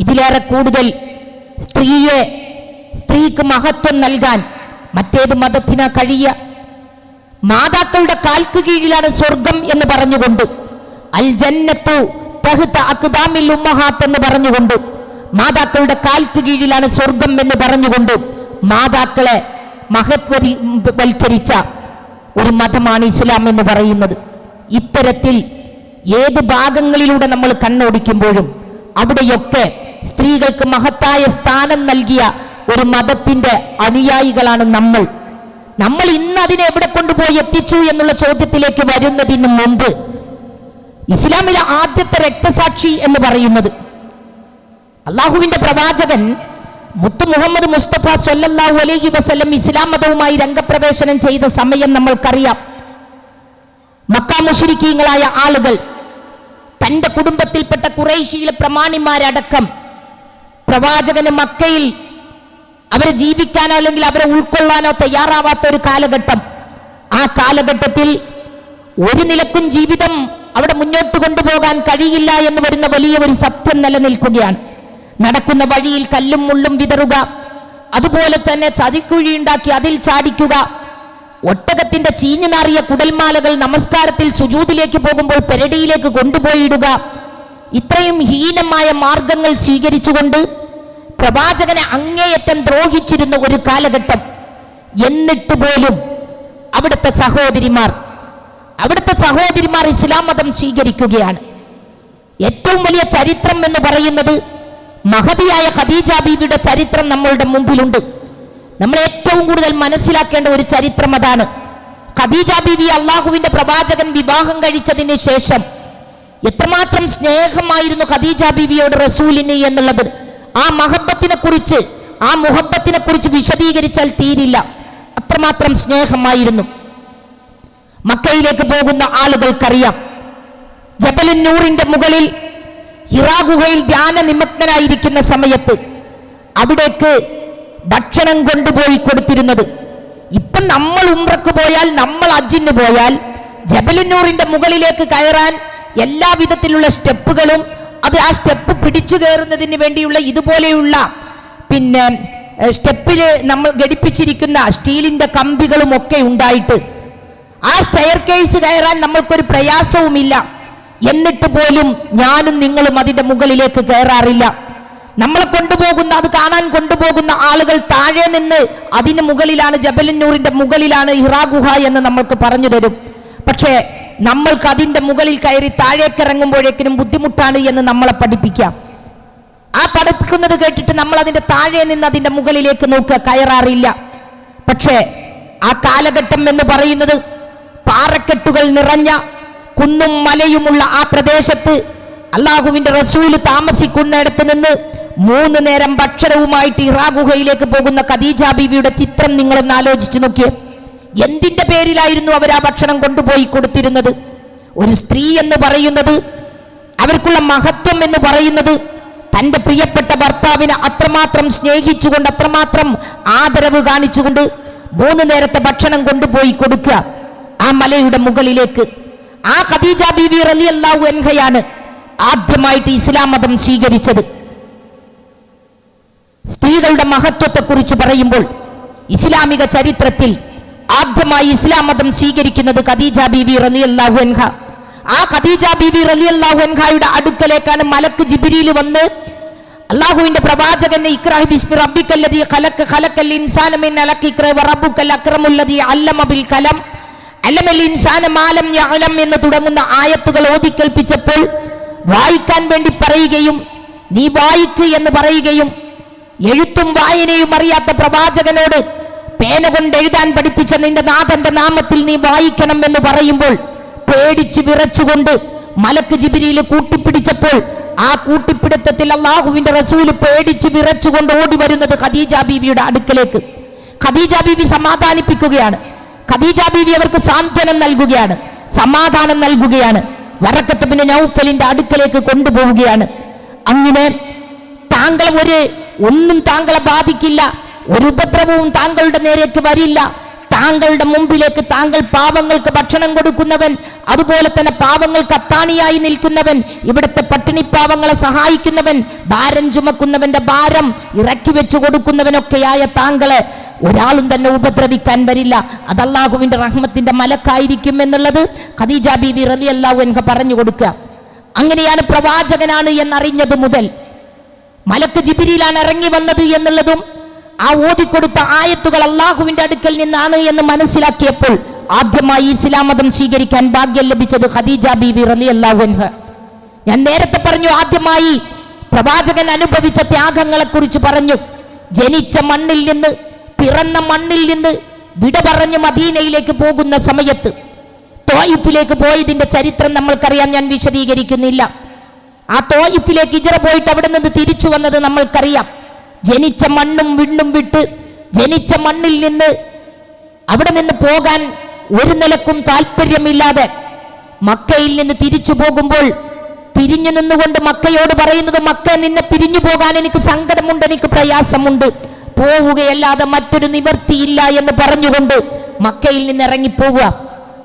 ഇതിലേറെ കൂടുതൽ സ്ത്രീക്ക് മഹത്വം നൽകാൻ മറ്റേത് മതത്തിനാ കഴിയുക? മാതാക്കളുടെ കാൽക്കു കീഴിലാണ് സ്വർഗം എന്ന് പറഞ്ഞുകൊണ്ട്, അൽ ജന്നത്തു തഹ്ത അഖ്ദാമിൽ ഉമ്മഹാത്ത് എന്ന് പറഞ്ഞുകൊണ്ട്, മാതാക്കളുടെ കാൽക്കു കീഴിലാണ് സ്വർഗം എന്ന് പറഞ്ഞുകൊണ്ട് മാതാക്കളെ മഹത്വവൽക്കരിച്ച ഒരു മതമാണ് ഇസ്ലാം എന്ന് പറയുന്നത്. ഇത്തരത്തിൽ ഏത് ഭാഗങ്ങളിലൂടെ നമ്മൾ കണ്ണോടിക്കുമ്പോഴും അവിടെയൊക്കെ സ്ത്രീകൾക്ക് മഹത്തായ സ്ഥാനം നൽകിയ ഒരു മതത്തിന്റെ അനുയായികളാണ് നമ്മൾ. ഇന്ന് അതിനെ എവിടെ കൊണ്ടുപോയി എത്തിച്ചു എന്നുള്ള ചോദ്യത്തിലേക്ക് വരുന്നതിന് മുമ്പ് ഇസ്ലാമിലെ ആദ്യത്തെ രക്തസാക്ഷി എന്ന് പറയുന്നത് അള്ളാഹുവിന്റെ പ്രവാചകൻ മുത്തു മുഹമ്മദ് മുസ്തഫ സ്വല്ലല്ലാഹു അലൈഹി വസല്ലം ഇസ്ലാം മതവുമായി രംഗപ്രവേശനം ചെയ്ത സമയം നമ്മൾക്കറിയാം. മക്ക മുശ്രിക്കീങ്ങളായ ആളുകൾ തന്റെ കുടുംബത്തിൽപ്പെട്ട ഖുറൈശിയിലെ പ്രമാണിമാരടക്കം പ്രവാചകന് മക്കയിൽ അവരെ ജീവിക്കാനോ അല്ലെങ്കിൽ അവരെ ഉൾക്കൊള്ളാനോ തയ്യാറാവാത്ത ഒരു കാലഘട്ടം. ആ കാലഘട്ടത്തിൽ ഒരു നിലക്കും ജീവിതം അവിടെ മുന്നോട്ട് കൊണ്ടുപോകാൻ കഴിയില്ല എന്ന് വരുന്ന വലിയ ഒരു സത്യം നിലനിൽക്കുകയാണ്. നടക്കുന്ന വഴിയിൽ കല്ലും മുള്ളും വിതറുക, അതുപോലെ തന്നെ ചതിക്കുഴി ഉണ്ടാക്കി അതിൽ ചാടിക്കുക, ഒട്ടകത്തിന്റെ ചീഞ്ഞു നാറിയ കുടൽമാലകൾ നമസ്കാരത്തിൽ സുജൂദിലേക്ക് പോകുമ്പോൾ പെരടിയിലേക്ക് കൊണ്ടുപോയിടുക, ഇത്രയും ഹീനമായ മാർഗങ്ങൾ സ്വീകരിച്ചുകൊണ്ട് പ്രവാചകനെ അങ്ങേയറ്റം ദ്രോഹിച്ചിരുന്ന ഒരു കാലഘട്ടം. എന്നിട്ട് പോലും അവിടുത്തെ സഹോദരിമാർ ഇസ്ലാം മതം സ്വീകരിക്കുകയാണ്. ഏറ്റവും വലിയ ചരിത്രം എന്ന് പറയുന്നത് മഹദിയായ ഖദീജ ബീവിയുടെ ചരിത്രം നമ്മളുടെ മുമ്പിലുണ്ട്. നമ്മൾ ഏറ്റവും കൂടുതൽ മനസ്സിലാക്കേണ്ട ഒരു ചരിത്രം അതാണ്. ഖദീജ ബീവി അള്ളാഹുവിന്റെ പ്രവാചകൻ വിവാഹം കഴിച്ചതിന് ശേഷം എത്രമാത്രം സ്നേഹമായിരുന്നു ഖദീജ ബീവിയോട് റസൂലിന് എന്നുള്ളത് ആ മുഹബ്ബത്തിനെ കുറിച്ച് വിശദീകരിച്ചാൽ തീരില്ല. അത്രമാത്രം സ്നേഹമായിരുന്നു. മക്കയിലേക്ക് പോകുന്ന ആളുകൾക്കറിയാം, ജബലുൻ നൂറിന്റെ മുകളിൽ ഹിറാ ഗുഹയിൽ ധ്യാന നിമഗ്നനായിരിക്കുന്ന സമയത്ത് അവിടേക്ക് ഭക്ഷണം കൊണ്ടുപോയി കൊടുത്തിരുന്നത്. ഇപ്പം നമ്മൾ ഉംറക്ക് പോയാൽ, നമ്മൾ ഹജ്ജിന് പോയാൽ ജബലുൻ നൂറിന്റെ മുകളിലേക്ക് കയറാൻ എല്ലാ വിധത്തിലുള്ള സ്റ്റെപ്പുകളും, അത് ആ സ്റ്റെപ്പ് പിടിച്ചു കയറുന്നതിന് വേണ്ടിയുള്ള ഇതുപോലെയുള്ള പിന്നെ സ്റ്റെപ്പിൽ നമ്മൾ ഘടിപ്പിച്ചിരിക്കുന്ന സ്റ്റീലിന്റെ കമ്പികളും ഒക്കെ ഉണ്ടായിട്ട് ആ സ്റ്റെയർ കേസ് കയറാൻ നമ്മൾക്കൊരു പ്രയാസവുമില്ല. എന്നിട്ട് പോലും ഞാനും നിങ്ങളും അതിന്റെ മുകളിലേക്ക് കയറാറില്ല. നമ്മളെ കൊണ്ടുപോകുന്ന, അത് കാണാൻ കൊണ്ടുപോകുന്ന ആളുകൾ താഴെ നിന്ന് അതിന് മുകളിലാണ്, ജബലുന്നൂറിന്റെ മുകളിലാണ് ഹിറാ ഗുഹ എന്ന് നമ്മൾക്ക് പറഞ്ഞു തരും. പക്ഷേ നമ്മൾക്ക് അതിന്റെ മുകളിൽ കയറി താഴേക്കിറങ്ങുമ്പോഴേക്കിനും ബുദ്ധിമുട്ടാണ് എന്ന് നമ്മളെ പഠിപ്പിക്കാം. ആ പഠിപ്പിക്കുന്നത് കേട്ടിട്ട് നമ്മൾ അതിന്റെ താഴെ നിന്ന് അതിന്റെ മുകളിലേക്ക് നോക്കുക, കയറാറില്ല. പക്ഷേ ആ കാലഘട്ടം എന്ന് പറയുന്നത് പാറക്കെട്ടുകൾ നിറഞ്ഞ കുന്നും മലയുമുള്ള ആ പ്രദേശത്ത് അള്ളാഹുവിന്റെ റസൂല് താമസിക്കുന്നിടത്ത് നിന്ന് 3 നേരം ഭക്ഷണവുമായിട്ട് ഹിറാ ഗുഹയിലേക്ക് പോകുന്ന ഖദീജ ബീവിയുടെ ചിത്രം നിങ്ങളൊന്ന് ആലോചിച്ചു നോക്കിയേ. എന്തിന്റെ പേരിലായിരുന്നു അവർ ആ ഭക്ഷണം കൊണ്ടുപോയി കൊടുത്തിരുന്നത്? ഒരു സ്ത്രീ എന്ന് പറയുന്നത്, അവർക്കുള്ള മഹത്വം എന്ന് പറയുന്നത്, തന്റെ പ്രിയപ്പെട്ട ഭർത്താവിനെ അത്രമാത്രം സ്നേഹിച്ചുകൊണ്ട്, അത്രമാത്രം ആദരവ് കാണിച്ചുകൊണ്ട് 3 നേരത്തെ ഭക്ഷണം കൊണ്ടുപോയി കൊടുക്കുക ആ മലയുടെ മുകളിലേക്ക്. ആ ഖദീജ ബീവി റളിയല്ലാഹു അൻഹയാണ് ആദ്യമായിട്ട് ഇസ്ലാം മതം സ്വീകരിച്ചത്. സ്ത്രീകളുടെ മഹത്വത്തെക്കുറിച്ച് പറയുമ്പോൾ ഇസ്ലാമിക ചരിത്രത്തിൽ ആദ്യമായി ഇസ്ലാം മതം സ്വീകരിക്കുന്നത് ഖദീജ ബീവി റളിയല്ലാഹു അൻഹ. ആ ഖദീജ ബീവി റളിയല്ലാഹു അൻഹയുടെ അടുക്കലേക്കാണ് മലക്ക് ജിബ്രീൽ വന്ന് അല്ലാഹുവിന്റെ പ്രവാചകനെ ഇഖ്റ ബിസ്മി റബ്ബിക്കല്ലദീ ഖലഖ ഖലഖൽ ഇൻസാന മിൻ അലഖ് ഇഖ്റ വറബ്ബുക്കൽ അക്രമുല്ലദീ അല്ലമ ബിൽ കലം അല്ലമൽ ഇൻസാന മാ ലം യഅലം എന്ന് തുടങ്ങുന്ന ആയത്തുകൾ ഓതിക്കേൽപ്പിച്ചപ്പോൾ വായിക്കാൻ വേണ്ടി പറയുകയും നീ വായിക്ക് എന്ന് പറയുകയും എഴുത്തും വായനയും അറിയാത്ത പ്രവാചകനോട് പേന കൊണ്ട് എഴുതാൻ പഠിപ്പിച്ച നിന്റെ നാഥന്റെ നാമത്തിൽ നീ വായിക്കണം എന്ന് പറയുമ്പോൾ പേടിച്ച് വിറച്ചുകൊണ്ട് മലക്ക് ജിബ്രീൽ കൂട്ടിപ്പിടിച്ചപ്പോൾ ആ കൂട്ടിപ്പിടുത്തത്തിൽ അല്ലാഹുവിന്റെ റസൂല് പേടിച്ച് വിറച്ചുകൊണ്ട് ഓടി വരുന്നത് ഖദീജ ബീവിയുടെ അടുക്കലേക്ക്. ഖദീജ ബീവി സമാധാനിപ്പിക്കുകയാണ്. ഖദീജ ബീവി അവർക്ക് സാന്ത്വനം നൽകുകയാണ്, സമാധാനം നൽകുകയാണ്. വറഖത്ത് ബിൻ നൗഫലിന്റെ അടുക്കലേക്ക് കൊണ്ടുപോവുകയാണ്. അങ്ങനെ ഒന്നും താങ്കളെ ബാധിക്കില്ല, ഒരു ഉപദ്രവവും താങ്കളുടെ നേരേക്ക് വരില്ല. താങ്കളുടെ മുമ്പിലേക്ക് താങ്കൾ പാവങ്ങൾക്ക് ഭക്ഷണം കൊടുക്കുന്നവൻ, അതുപോലെ തന്നെ പാവങ്ങൾക്ക് അത്താണിയായി നിൽക്കുന്നവൻ, ഇവിടുത്തെ പട്ടിണി പാവങ്ങളെ സഹായിക്കുന്നവൻ, ഭാരം ചുമക്കുന്നവന്റെ ഭാരം ഇറക്കി വെച്ചു കൊടുക്കുന്നവനൊക്കെയായ താങ്കളെ ഒരാളും തന്നെ ഉപദ്രവിക്കാൻ വരില്ല. അത് അല്ലാഹുവിന്റെ റഹ്മത്തിന്റെ മലക്കായിരിക്കും എന്നുള്ളത് ഖദീജ ബീവി റളിയല്ലാഹു അൻഹ പറഞ്ഞു കൊടുക്കുക. അങ്ങനെയാണ് പ്രവാചകനാണ് എന്നറിഞ്ഞത് മുതൽ മലക്ക് ജിബ്രീലാണ് ഇറങ്ങി വന്നത് എന്നുള്ളതും ആ ഓതിക്കൊടുത്ത ആയത്തുകൾ അല്ലാഹുവിന്റെ അടുക്കൽ നിന്നാണ് എന്ന് മനസ്സിലാക്കിയപ്പോൾ ആദ്യമായി ഇസ്ലാം മതം സ്വീകരിക്കാൻ ഭാഗ്യം ലഭിച്ചത് ഖദീജ ബീവി റളിയല്ലാഹു അൻഹ. ഞാൻ നേരത്തെ പറഞ്ഞു, ആദ്യമായി പ്രവാചകൻ അനുഭവിച്ച ത്യാഗങ്ങളെ കുറിച്ച് പറഞ്ഞു. ജനിച്ച മണ്ണിൽ നിന്ന്, പിറന്ന മണ്ണിൽ നിന്ന് വിട പറഞ്ഞ് മദീനയിലേക്ക് പോകുന്ന സമയത്ത് തോയിഫിലേക്ക് പോയതിന്റെ ചരിത്രം നമ്മൾക്കറിയാം, ഞാൻ വിശദീകരിക്കുന്നില്ല. ആ തോയിഫിലേക്ക് ഹിജ്റ പോയിട്ട് അവിടെ നിന്ന് തിരിച്ചു വന്നത് നമ്മൾക്കറിയാം. ജനിച്ച മണ്ണും വിണ്ണും വിട്ട് ജനിച്ച മണ്ണിൽ നിന്ന് അവിടെ നിന്ന് പോകാൻ ഒരു നിലക്കും താല്പര്യമില്ലാതെ മക്കയിൽ നിന്ന് തിരിച്ചു പോകുമ്പോൾ തിരിഞ്ഞു നിന്നുകൊണ്ട് മക്കയോട് പറയുന്നത്, മക്ക, നിന്നെ പിരിഞ്ഞു പോകാൻ എനിക്ക് സങ്കടമുണ്ട്, എനിക്ക് പ്രയാസമുണ്ട്, പോവുകയല്ലാതെ മറ്റൊരു നിവർത്തിയില്ല എന്ന് പറഞ്ഞുകൊണ്ട് മക്കയിൽ നിന്ന് ഇറങ്ങിപ്പോവുക.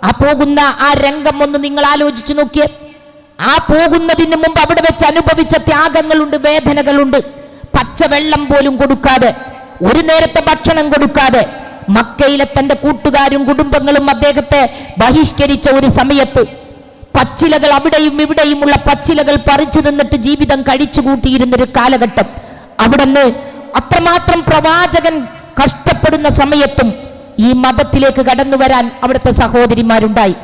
ആ പോകുന്ന ആ രംഗം ഒന്ന് നിങ്ങൾ ആലോചിച്ചു നോക്കിയേ. ആ പോകുന്നതിന് മുമ്പ് അവിടെ വെച്ച് അനുഭവിച്ച ത്യാഗങ്ങളുണ്ട്, വേദനകളുണ്ട്. പച്ചവെള്ളം പോലും കൊടുക്കാതെ, ഒരു നേരത്തെ ഭക്ഷണം കൊടുക്കാതെ മക്കയിലെ തന്റെ കൂട്ടുകാരും കുടുംബങ്ങളും അദ്ദേഹത്തെ ബഹിഷ്കരിച്ച ഒരു സമയത്ത് പച്ചിലകൾ അവിടെയും ഇവിടെയുമുള്ള പച്ചിലകൾ പറിച്ചു നിന്നിട്ട് ജീവിതം കഴിച്ചു കൂട്ടിയിരുന്നൊരു കാലഘട്ടം. അവിടുന്ന് അത്രമാത്രം പ്രവാചകൻ കഷ്ടപ്പെടുന്ന സമയത്തും ഈ മതത്തിലേക്ക് കടന്നു വരാൻ അവിടുത്തെ സഹോദരിമാരുണ്ടായി.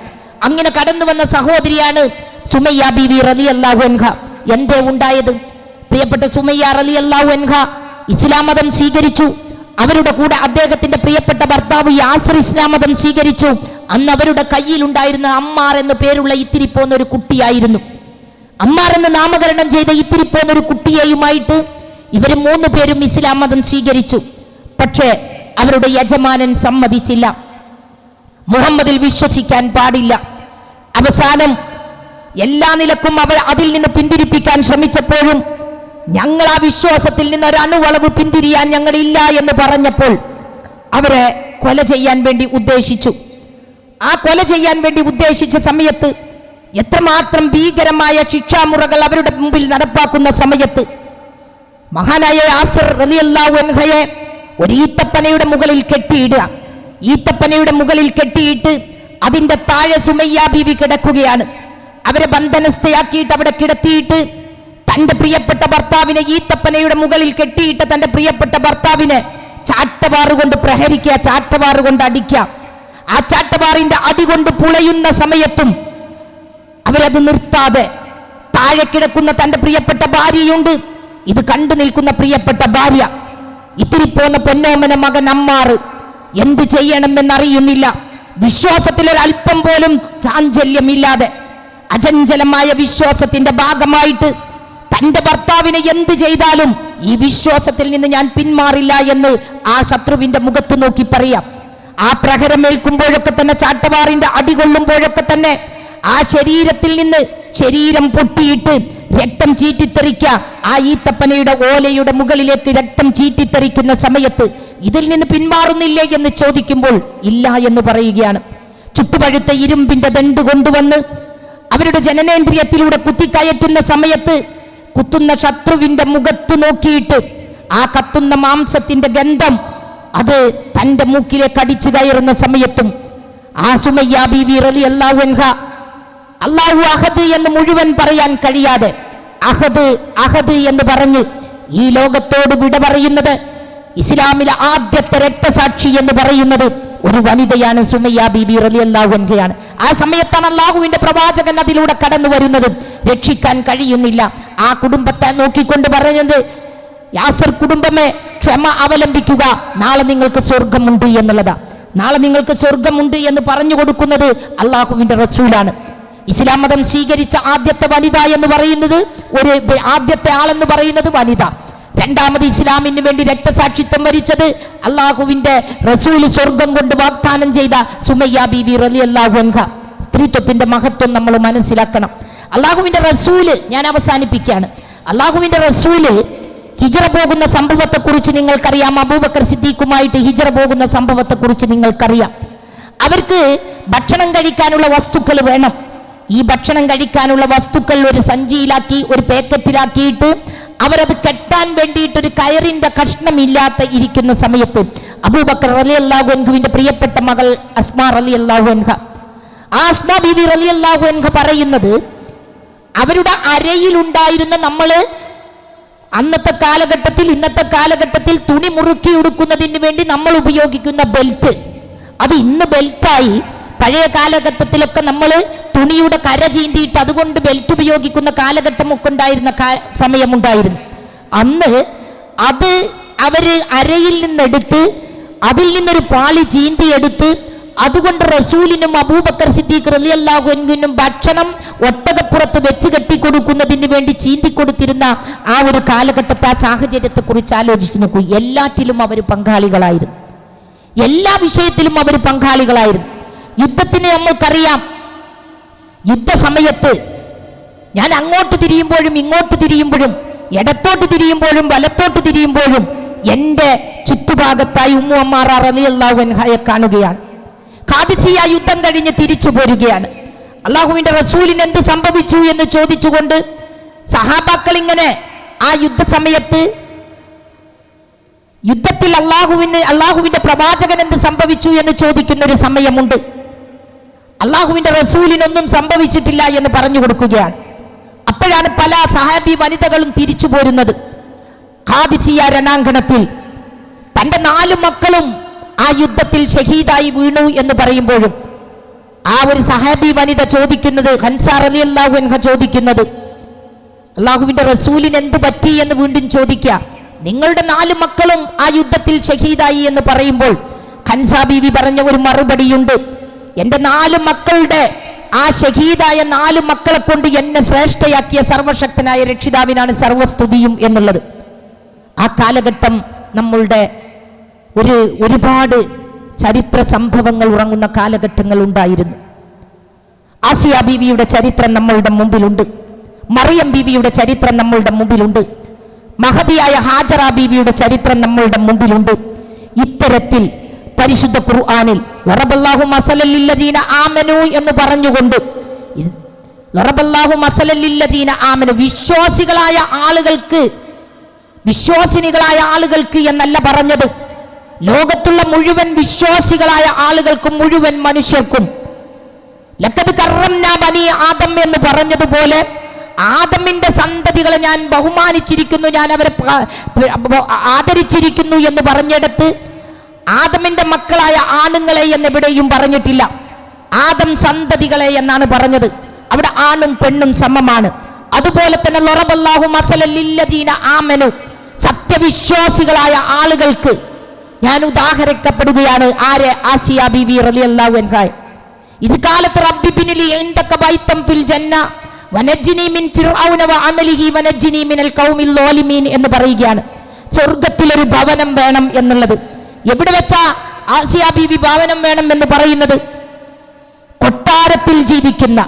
അങ്ങനെ കടന്നു വന്ന സഹോദരിയാണ് സുമയ്യ ബീവി റളിയല്ലാഹു അൻഹ. എന്തേ ഉണ്ടായത്? പ്രിയപ്പെട്ട സുമയ്യ റളിയല്ലാഹു അൻഹ ഇസ്ലാം മതം സ്വീകരിച്ചു. അവരുടെ കൂടെ അദ്ദേഹത്തിന്റെ പ്രിയപ്പെട്ട ഭർത്താവ് യാസിർ ഇസ്ലാം മതം സ്വീകരിച്ചു. അന്ന് അവരുടെ കയ്യിലുണ്ടായിരുന്ന അമ്മാർ എന്ന് പേരുള്ള ഇത്തിരി പോന്ന ഒരു കുട്ടിയായിരുന്നു. അമ്മാർ എന്ന് നാമകരണം ചെയ്ത ഇത്തിരി പോന്ന ഒരു കുട്ടിയെയുമായിട്ട് ഇവർ 3 പേരും ഇസ്ലാം മതം സ്വീകരിച്ചു. പക്ഷേ അവരുടെ യജമാനൻ സമ്മതിച്ചില്ല, മുഹമ്മദിൽ വിശ്വസിക്കാൻ പാടില്ല. അവസാനം എല്ലാ നിലക്കും അവർ അതിൽ നിന്ന് പിന്തിരിപ്പിക്കാൻ ശ്രമിച്ചപ്പോഴും ഞങ്ങൾ ആ വിശ്വാസത്തിൽ നിന്ന് ഒരു അണുവളവ് പിന്തിരിയാൻ ഞങ്ങളില്ല എന്ന് പറഞ്ഞപ്പോൾ അവരെ കൊല ചെയ്യാൻ വേണ്ടി ഉദ്ദേശിച്ചു. ആ കൊല ചെയ്യാൻ വേണ്ടി ഉദ്ദേശിച്ച സമയത്ത് എത്രമാത്രം ഭീകരമായ ശിക്ഷാമുറകൾ അവരുടെ മുമ്പിൽ നടപ്പാക്കുന്ന സമയത്ത് മഹാനായ യാസർ റളിയല്ലാഹു അൻഹയെ ഒരു ഈത്തപ്പനയുടെ മുകളിൽ കെട്ടിയിടുക. ഈത്തപ്പനയുടെ മുകളിൽ കെട്ടിയിട്ട് അതിന്റെ താഴെ സുമയ്യ ബീവി കിടക്കുകയാണ്. അവരെ ബന്ധനസ്ഥയാക്കിയിട്ട് അവിടെ കിടത്തിയിട്ട് തന്റെ പ്രിയപ്പെട്ട ഭർത്താവിനെ, ഈത്തപ്പനയുടെ മുകളിൽ കെട്ടിയിട്ട് തന്റെ പ്രിയപ്പെട്ട ഭർത്താവിനെ ചാട്ടവാറുകൊണ്ട് പ്രഹരിക്കുക, ചാട്ടവാറുകൊണ്ട് അടിക്കുക. ആ ചാട്ടവാറിന്റെ അടികൊണ്ട് പുളയുന്ന സമയത്തും അവരത് നിർത്താതെ താഴെ കിടക്കുന്ന തന്റെ പ്രിയപ്പെട്ട ഭാര്യയുണ്ട്. ഇത് കണ്ടു നിൽക്കുന്ന പ്രിയപ്പെട്ട ഭാര്യ, ഇത്തിരി പോന്ന പൊന്നോമന മകൻ അമ്മാർ എന്ത് ചെയ്യണമെന്നറിയുന്നില്ല. വിശ്വാസത്തിലൊരൽപ്പം പോലും ചാഞ്ചല്യമില്ലാതെ അചഞ്ചലമായ വിശ്വാസത്തിന്റെ ഭാഗമായിട്ട് തന്റെ ഭർത്താവിനെ എന്ത് ചെയ്താലും ഈ വിശ്വാസത്തിൽ നിന്ന് ഞാൻ പിന്മാറില്ല എന്ന് ആ ശത്രുവിന്റെ മുഖത്ത് നോക്കി പറയാം. ആ പ്രഹരമേൽക്കുമ്പോഴൊക്കെ തന്നെ, ചാട്ടവാറിന്റെ അടികൊള്ളുമ്പോഴൊക്കെ തന്നെ ആ ശരീരത്തിൽ നിന്ന് ശരീരം പൊട്ടിയിട്ട് രക്തം ചീറ്റിത്തെറിക്ക. ആ ഈത്തപ്പനയുടെ ഓലയുടെ മുകളിലേക്ക് രക്തം ചീറ്റിത്തെറിക്കുന്ന സമയത്ത് ഇതിൽ നിന്ന് പിന്മാറുന്നില്ലേ എന്ന് ചോദിക്കുമ്പോൾ ഇല്ല എന്ന് പറയുകയാണ്. ചുട്ടുപഴുത്ത ഇരുമ്പിന്റെ ദണ്ട് കൊണ്ടുവന്ന് അവരുടെ ജനനേന്ദ്രിയത്തിലൂടെ കുത്തിക്കയറ്റുന്ന സമയത്ത് കുത്തുന്ന ശത്രുവിന്റെ മുഖത്ത് നോക്കിയിട്ട് ആ കത്തുന്ന മാംസത്തിന്റെ ഗന്ധം അത് തന്റെ മൂക്കിലേക്ക് അടിച്ചു കയറുന്ന സമയത്തും ആ സുമയ്യ ബീവി റളിയല്ലാഹു അൻഹ അല്ലാഹു അഹദ് എന്ന് മുഴുവൻ പറയാൻ കഴിയാതെ അഹദ് അഹദ് എന്ന് പറഞ്ഞ് ഈ ലോകത്തോട് വിട പറയുന്നത്, ഇസ്ലാമിലെ ആദ്യത്തെ രക്തസാക്ഷി എന്ന് പറയുന്നത് ഒരു വനിതയാണ്, സുമയ്യ ബീബി റളിയല്ലാഹു അൻഹയാണ്. ആ സമയത്താണ് അല്ലാഹുവിന്റെ പ്രവാചകൻ അതിലൂടെ കടന്നു വരുന്നത്. രക്ഷിക്കാൻ കഴിയുന്നില്ല. ആ കുടുംബത്തെ നോക്കിക്കൊണ്ട് പറഞ്ഞത്, യാസർ കുടുംബമേ ക്ഷമ അവലംബിക്കുക, നാളെ നിങ്ങൾക്ക് സ്വർഗമുണ്ട് എന്നുള്ളതാ. നാളെ നിങ്ങൾക്ക് സ്വർഗമുണ്ട് എന്ന് പറഞ്ഞു കൊടുക്കുന്നത് അല്ലാഹുവിന്റെ റസൂലാണ്. ഇസ്ലാം മതം സ്വീകരിച്ച ആദ്യത്തെ വനിത എന്ന് പറയുന്നത്, ആദ്യത്തെ ആളെന്ന് പറയുന്നത് വനിത. രണ്ടാമത് ഇസ്ലാമിന് വേണ്ടി രക്തസാക്ഷിത്വം വരിച്ചത് അള്ളാഹുവിന്റെ റസൂല് സ്വർഗം കൊണ്ട് വാഗ്ദാനം ചെയ്ത സുമയ്യ ബീബി റളിയല്ലാഹു അൻഹ. സ്ത്രീത്വത്തിന്റെ മഹത്വം നമ്മൾ മനസ്സിലാക്കണം. അള്ളാഹുവിന്റെ റസൂല്, ഞാൻ അവസാനിപ്പിക്കുകയാണ്, അള്ളാഹുവിന്റെ റസൂല് ഹിജ്റ പോകുന്ന സംഭവത്തെക്കുറിച്ച് നിങ്ങൾക്കറിയാം. അബൂബക്കർ സിദ്ദീഖുമായിട്ട് ഹിജ്റ പോകുന്ന സംഭവത്തെക്കുറിച്ച് നിങ്ങൾക്കറിയാം. അവർക്ക് ഭക്ഷണം കഴിക്കാനുള്ള വസ്തുക്കൾ വേണം. ഈ ഭക്ഷണം കഴിക്കാനുള്ള വസ്തുക്കൾ ഒരു സഞ്ചിയിലാക്കി, ഒരു പാക്കറ്റിലാക്കിയിട്ട് അവരത് കെട്ടാൻ വേണ്ടിയിട്ട് ഒരു കയറിന്റെ കഷ്ണമില്ലാത്ത ഇരിക്കുന്ന സമയത്ത് അബൂബക്കർ റളിയല്ലാഹു അൻഹുവിന്റെ പ്രിയപ്പെട്ട മകൾ അസ്മാ റളിയല്ലാഹു അൻഹ, ആ അസ്മാ ബീവി റളിയല്ലാഹു അൻഹ പറയുന്നത്, അവരുടെ അരയിലുണ്ടായിരുന്ന, നമ്മള് അന്നത്തെ കാലഘട്ടത്തിൽ, ഇന്നത്തെ കാലഘട്ടത്തിൽ തുണി മുറുക്കി ഉടുക്കുന്നതിന് വേണ്ടി നമ്മൾ ഉപയോഗിക്കുന്ന ബെൽറ്റ്, അത് ഇന്ന് ബെൽറ്റായി. പഴയ കാലഘട്ടത്തിലൊക്കെ നമ്മൾ തുണിയുടെ കര ചീന്തിയിട്ട് അതുകൊണ്ട് ബെൽറ്റ് ഉപയോഗിക്കുന്ന കാലഘട്ടമൊക്കെ ഉണ്ടായിരുന്ന സമയമുണ്ടായിരുന്നു. അന്ന് അത് അവര് അരയിൽ നിന്നെടുത്ത് അതിൽ നിന്നൊരു പാളി ചീന്തിയെടുത്ത് അതുകൊണ്ട് റസൂലിനും അബൂബക്കർ സിദ്ദീഖ് റളിയല്ലാഹു അൻഹുവിനും ഭക്ഷണം ഒട്ടകപ്പുറത്ത് വെച്ച് കെട്ടിക്കൊടുക്കുന്നതിന് വേണ്ടി ചീന്തിക്കൊടുത്തിരുന്ന ആ ഒരു കാലഘട്ടത്തെ, ആ സാഹചര്യത്തെ കുറിച്ച് ആലോചിച്ചു നോക്കൂ. എല്ലാറ്റിലും അവർ പങ്കാളികളായിരുന്നു. എല്ലാ വിഷയത്തിലും അവർ പങ്കാളികളായിരുന്നു. യുദ്ധത്തിന് നമ്മൾക്കറിയാം, യുദ്ധസമയത്ത് ഞാൻ അങ്ങോട്ട് തിരിയുമ്പോഴും ഇങ്ങോട്ട് തിരിയുമ്പോഴും ഇടത്തോട്ട് തിരിയുമ്പോഴും വലത്തോട്ട് തിരിയുമ്പോഴും എൻ്റെ ചുറ്റുഭാഗത്തായി ഉമ്മു അമ്മാറ റളിയല്ലാഹു അൻഹയെ കാണുകയാണ്. ഖാദിസിയ യുദ്ധം കഴിഞ്ഞ് തിരിച്ചു പോരുകയാണ്. അള്ളാഹുവിന്റെ റസൂലിന് എന്ത് സംഭവിച്ചു എന്ന് ചോദിച്ചുകൊണ്ട് സഹാബാക്കൾ ഇങ്ങനെ ആ യുദ്ധസമയത്ത്, യുദ്ധത്തിൽ അള്ളാഹുവിന്റെ പ്രവാചകൻ എന്ത് സംഭവിച്ചു എന്ന് ചോദിക്കുന്ന ഒരു സമയമുണ്ട്. അള്ളാഹുവിന്റെ റസൂലിനൊന്നും സംഭവിച്ചിട്ടില്ല എന്ന് പറഞ്ഞു കൊടുക്കുകയാണ്. അപ്പോഴാണ് പല സഹാബി വനിതകളും തിരിച്ചു പോരുന്നത്. ഖാദിസിയ രണാങ്കണത്തിൽ തന്റെ 4 മക്കളും ആ യുദ്ധത്തിൽ ഷഹീദായി വീണു എന്ന് പറയുമ്പോഴും ആ ഒരു സഹാബി വനിത ചോദിക്കുന്നത്, ഹൻസ റളിയല്ലാഹു അൻഹ ചോദിക്കുന്നത്, അള്ളാഹുവിന്റെ റസൂലിന് എന്ത് പറ്റി എന്ന് വീണ്ടും ചോദിക്കുക. നിങ്ങളുടെ 4 മക്കളും ആ യുദ്ധത്തിൽ ഷഹീദായി എന്ന് പറയുമ്പോൾ ഹൻസ ബീവി പറഞ്ഞ ഒരു മറുപടിയുണ്ട്, എൻ്റെ 4 മക്കളുടെ ആ ഷഹീദായ 4 മക്കളെ കൊണ്ട് എന്നെ ശ്രേഷ്ഠയാക്കിയ സർവശക്തനായ രക്ഷിതാവിനാണ് സർവസ്തുതിയും എന്നുള്ളത്. ആ കാലഘട്ടം നമ്മളുടെ ഒരുപാട് ചരിത്ര സംഭവങ്ങൾ ഉറങ്ങുന്ന കാലഘട്ടങ്ങൾ ഉണ്ടായിരുന്നു. ആസിയ ബീവിയുടെ ചരിത്രം നമ്മളുടെ മുമ്പിലുണ്ട്. മറിയം ബീവിയുടെ ചരിത്രം നമ്മളുടെ മുമ്പിലുണ്ട്. മഹദിയായ ഹാജറ ബീവിയുടെ ചരിത്രം നമ്മളുടെ മുമ്പിലുണ്ട്. ഇത്തരത്തിൽ പരിശുദ്ധ ഖുർആനിൽ വറബല്ലാഹു മസലൽ ലില്ലദീന ആമനൂ എന്ന് പറഞ്ഞുകൊണ്ട് ലറബല്ലാഹു മസലൻ ലില്ലദീന ആമനു, വിശ്വാസികളായ ആളുകൾക്ക്, വിശ്വാസിനികളായ ആളുകൾക്ക് എന്നല്ല പറഞ്ഞത്, ലോകത്തുള്ള മുഴുവൻ വിശ്വാസികളായ ആളുകൾക്കും, മുഴുവൻ മനുഷ്യർക്കും. ലഖദ് കറംനാ ബനി ആദം എന്ന് പറഞ്ഞതുപോലെ ആദമിന്റെ സന്തതികളെ ഞാൻ ബഹുമാനിച്ചിരിക്കുന്നു, ഞാൻ അവരെ ആദരിച്ചിരിക്കുന്നു എന്ന് പറഞ്ഞിടത്ത് ആദമിന്റെ മക്കളായ ആണുങ്ങളെ എന്നെവിടെയും പറഞ്ഞിട്ടില്ല. ആദം സന്തതികളെ എന്നാണ് പറഞ്ഞത്. അവിടെ ആണും പെണ്ണും സമമാണ്. അതുപോലെ തന്നെ ലറബല്ലാഹു മസലൻ ലില്ലദീന ആമനു, സത്യവിശ്വാസികളായ ആളുകൾക്ക് ഞാൻ ഉദാഹരിക്കപ്പെടുകയാണ്. ആരെ? ആസിയ ബീവി റളിയല്ലാഹു അൻഹ. ഇത് കാലത്ത് റബ്ബി ബിനിലി ഇൻദക ബൈതം ഫിൽ ജന്ന വനജ്ജിനി മിൻ ഫിർഔന വഅമലിഹി വനജ്ജിനി മിനൽ ഖൗമിൽ ളാലിമീൻ എന്ന് പറയുകയാണ്. സ്വർഗ്ഗത്തിൽ ഒരു ഭവനം വേണം എന്നുള്ളത് എവിടെ വെച്ചാ ആസിയ ബീവി ഭവനം വേണം എന്ന് പറയുന്നത്? കൊട്ടാരത്തിൽ ജീവിക്കുന്ന,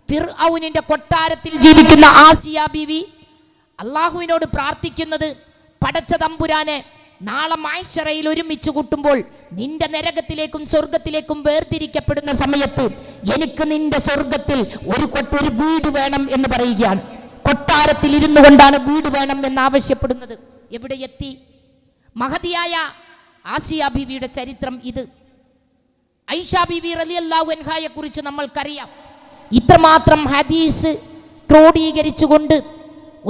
ഫിർഔനിന്റെ കൊട്ടാരത്തിൽ ജീവിക്കുന്ന ആസിയ ബീവി അള്ളാഹുവിനോട് പ്രാർത്ഥിക്കുന്നത്, പടച്ച തമ്പുരാനെ, നാളെ മഹ്ശറയിൽ ഒരുമിച്ച് കൂട്ടുമ്പോൾ നിന്റെ നരകത്തിലേക്കും സ്വർഗത്തിലേക്കും വേർതിരിക്കപ്പെടുന്ന സമയത്ത് എനിക്ക് നിന്റെ സ്വർഗത്തിൽ ഒരു വീട് വേണം എന്ന് പറയുകയാണ്. കൊട്ടാരത്തിൽ ഇരുന്നു കൊണ്ടാണ് വീട് വേണം എന്ന് ആവശ്യപ്പെടുന്നത്. എവിടെ എത്തി? മഹതിയായ ആസിയ ബീവിയുടെ ചരിത്രം ഇത്. ഐഷ ബീവി റളിയല്ലാഹു അൻഹയെ കുറിച്ച് നമ്മൾക്കറിയാം. ഇത്രമാത്രം ഹദീസ് ക്രോഡീകരിച്ചുകൊണ്ട്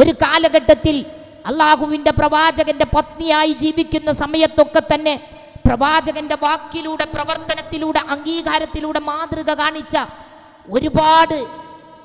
ഒരു കാലഘട്ടത്തിൽ അള്ളാഹുവിൻ്റെ പ്രവാചകന്റെ പത്നിയായി ജീവിക്കുന്ന സമയത്തൊക്കെ തന്നെ പ്രവാചകന്റെ വാക്കിലൂടെ, പ്രവർത്തനത്തിലൂടെ, അംഗീകാരത്തിലൂടെ മാതൃക കാണിച്ച ഒരുപാട്,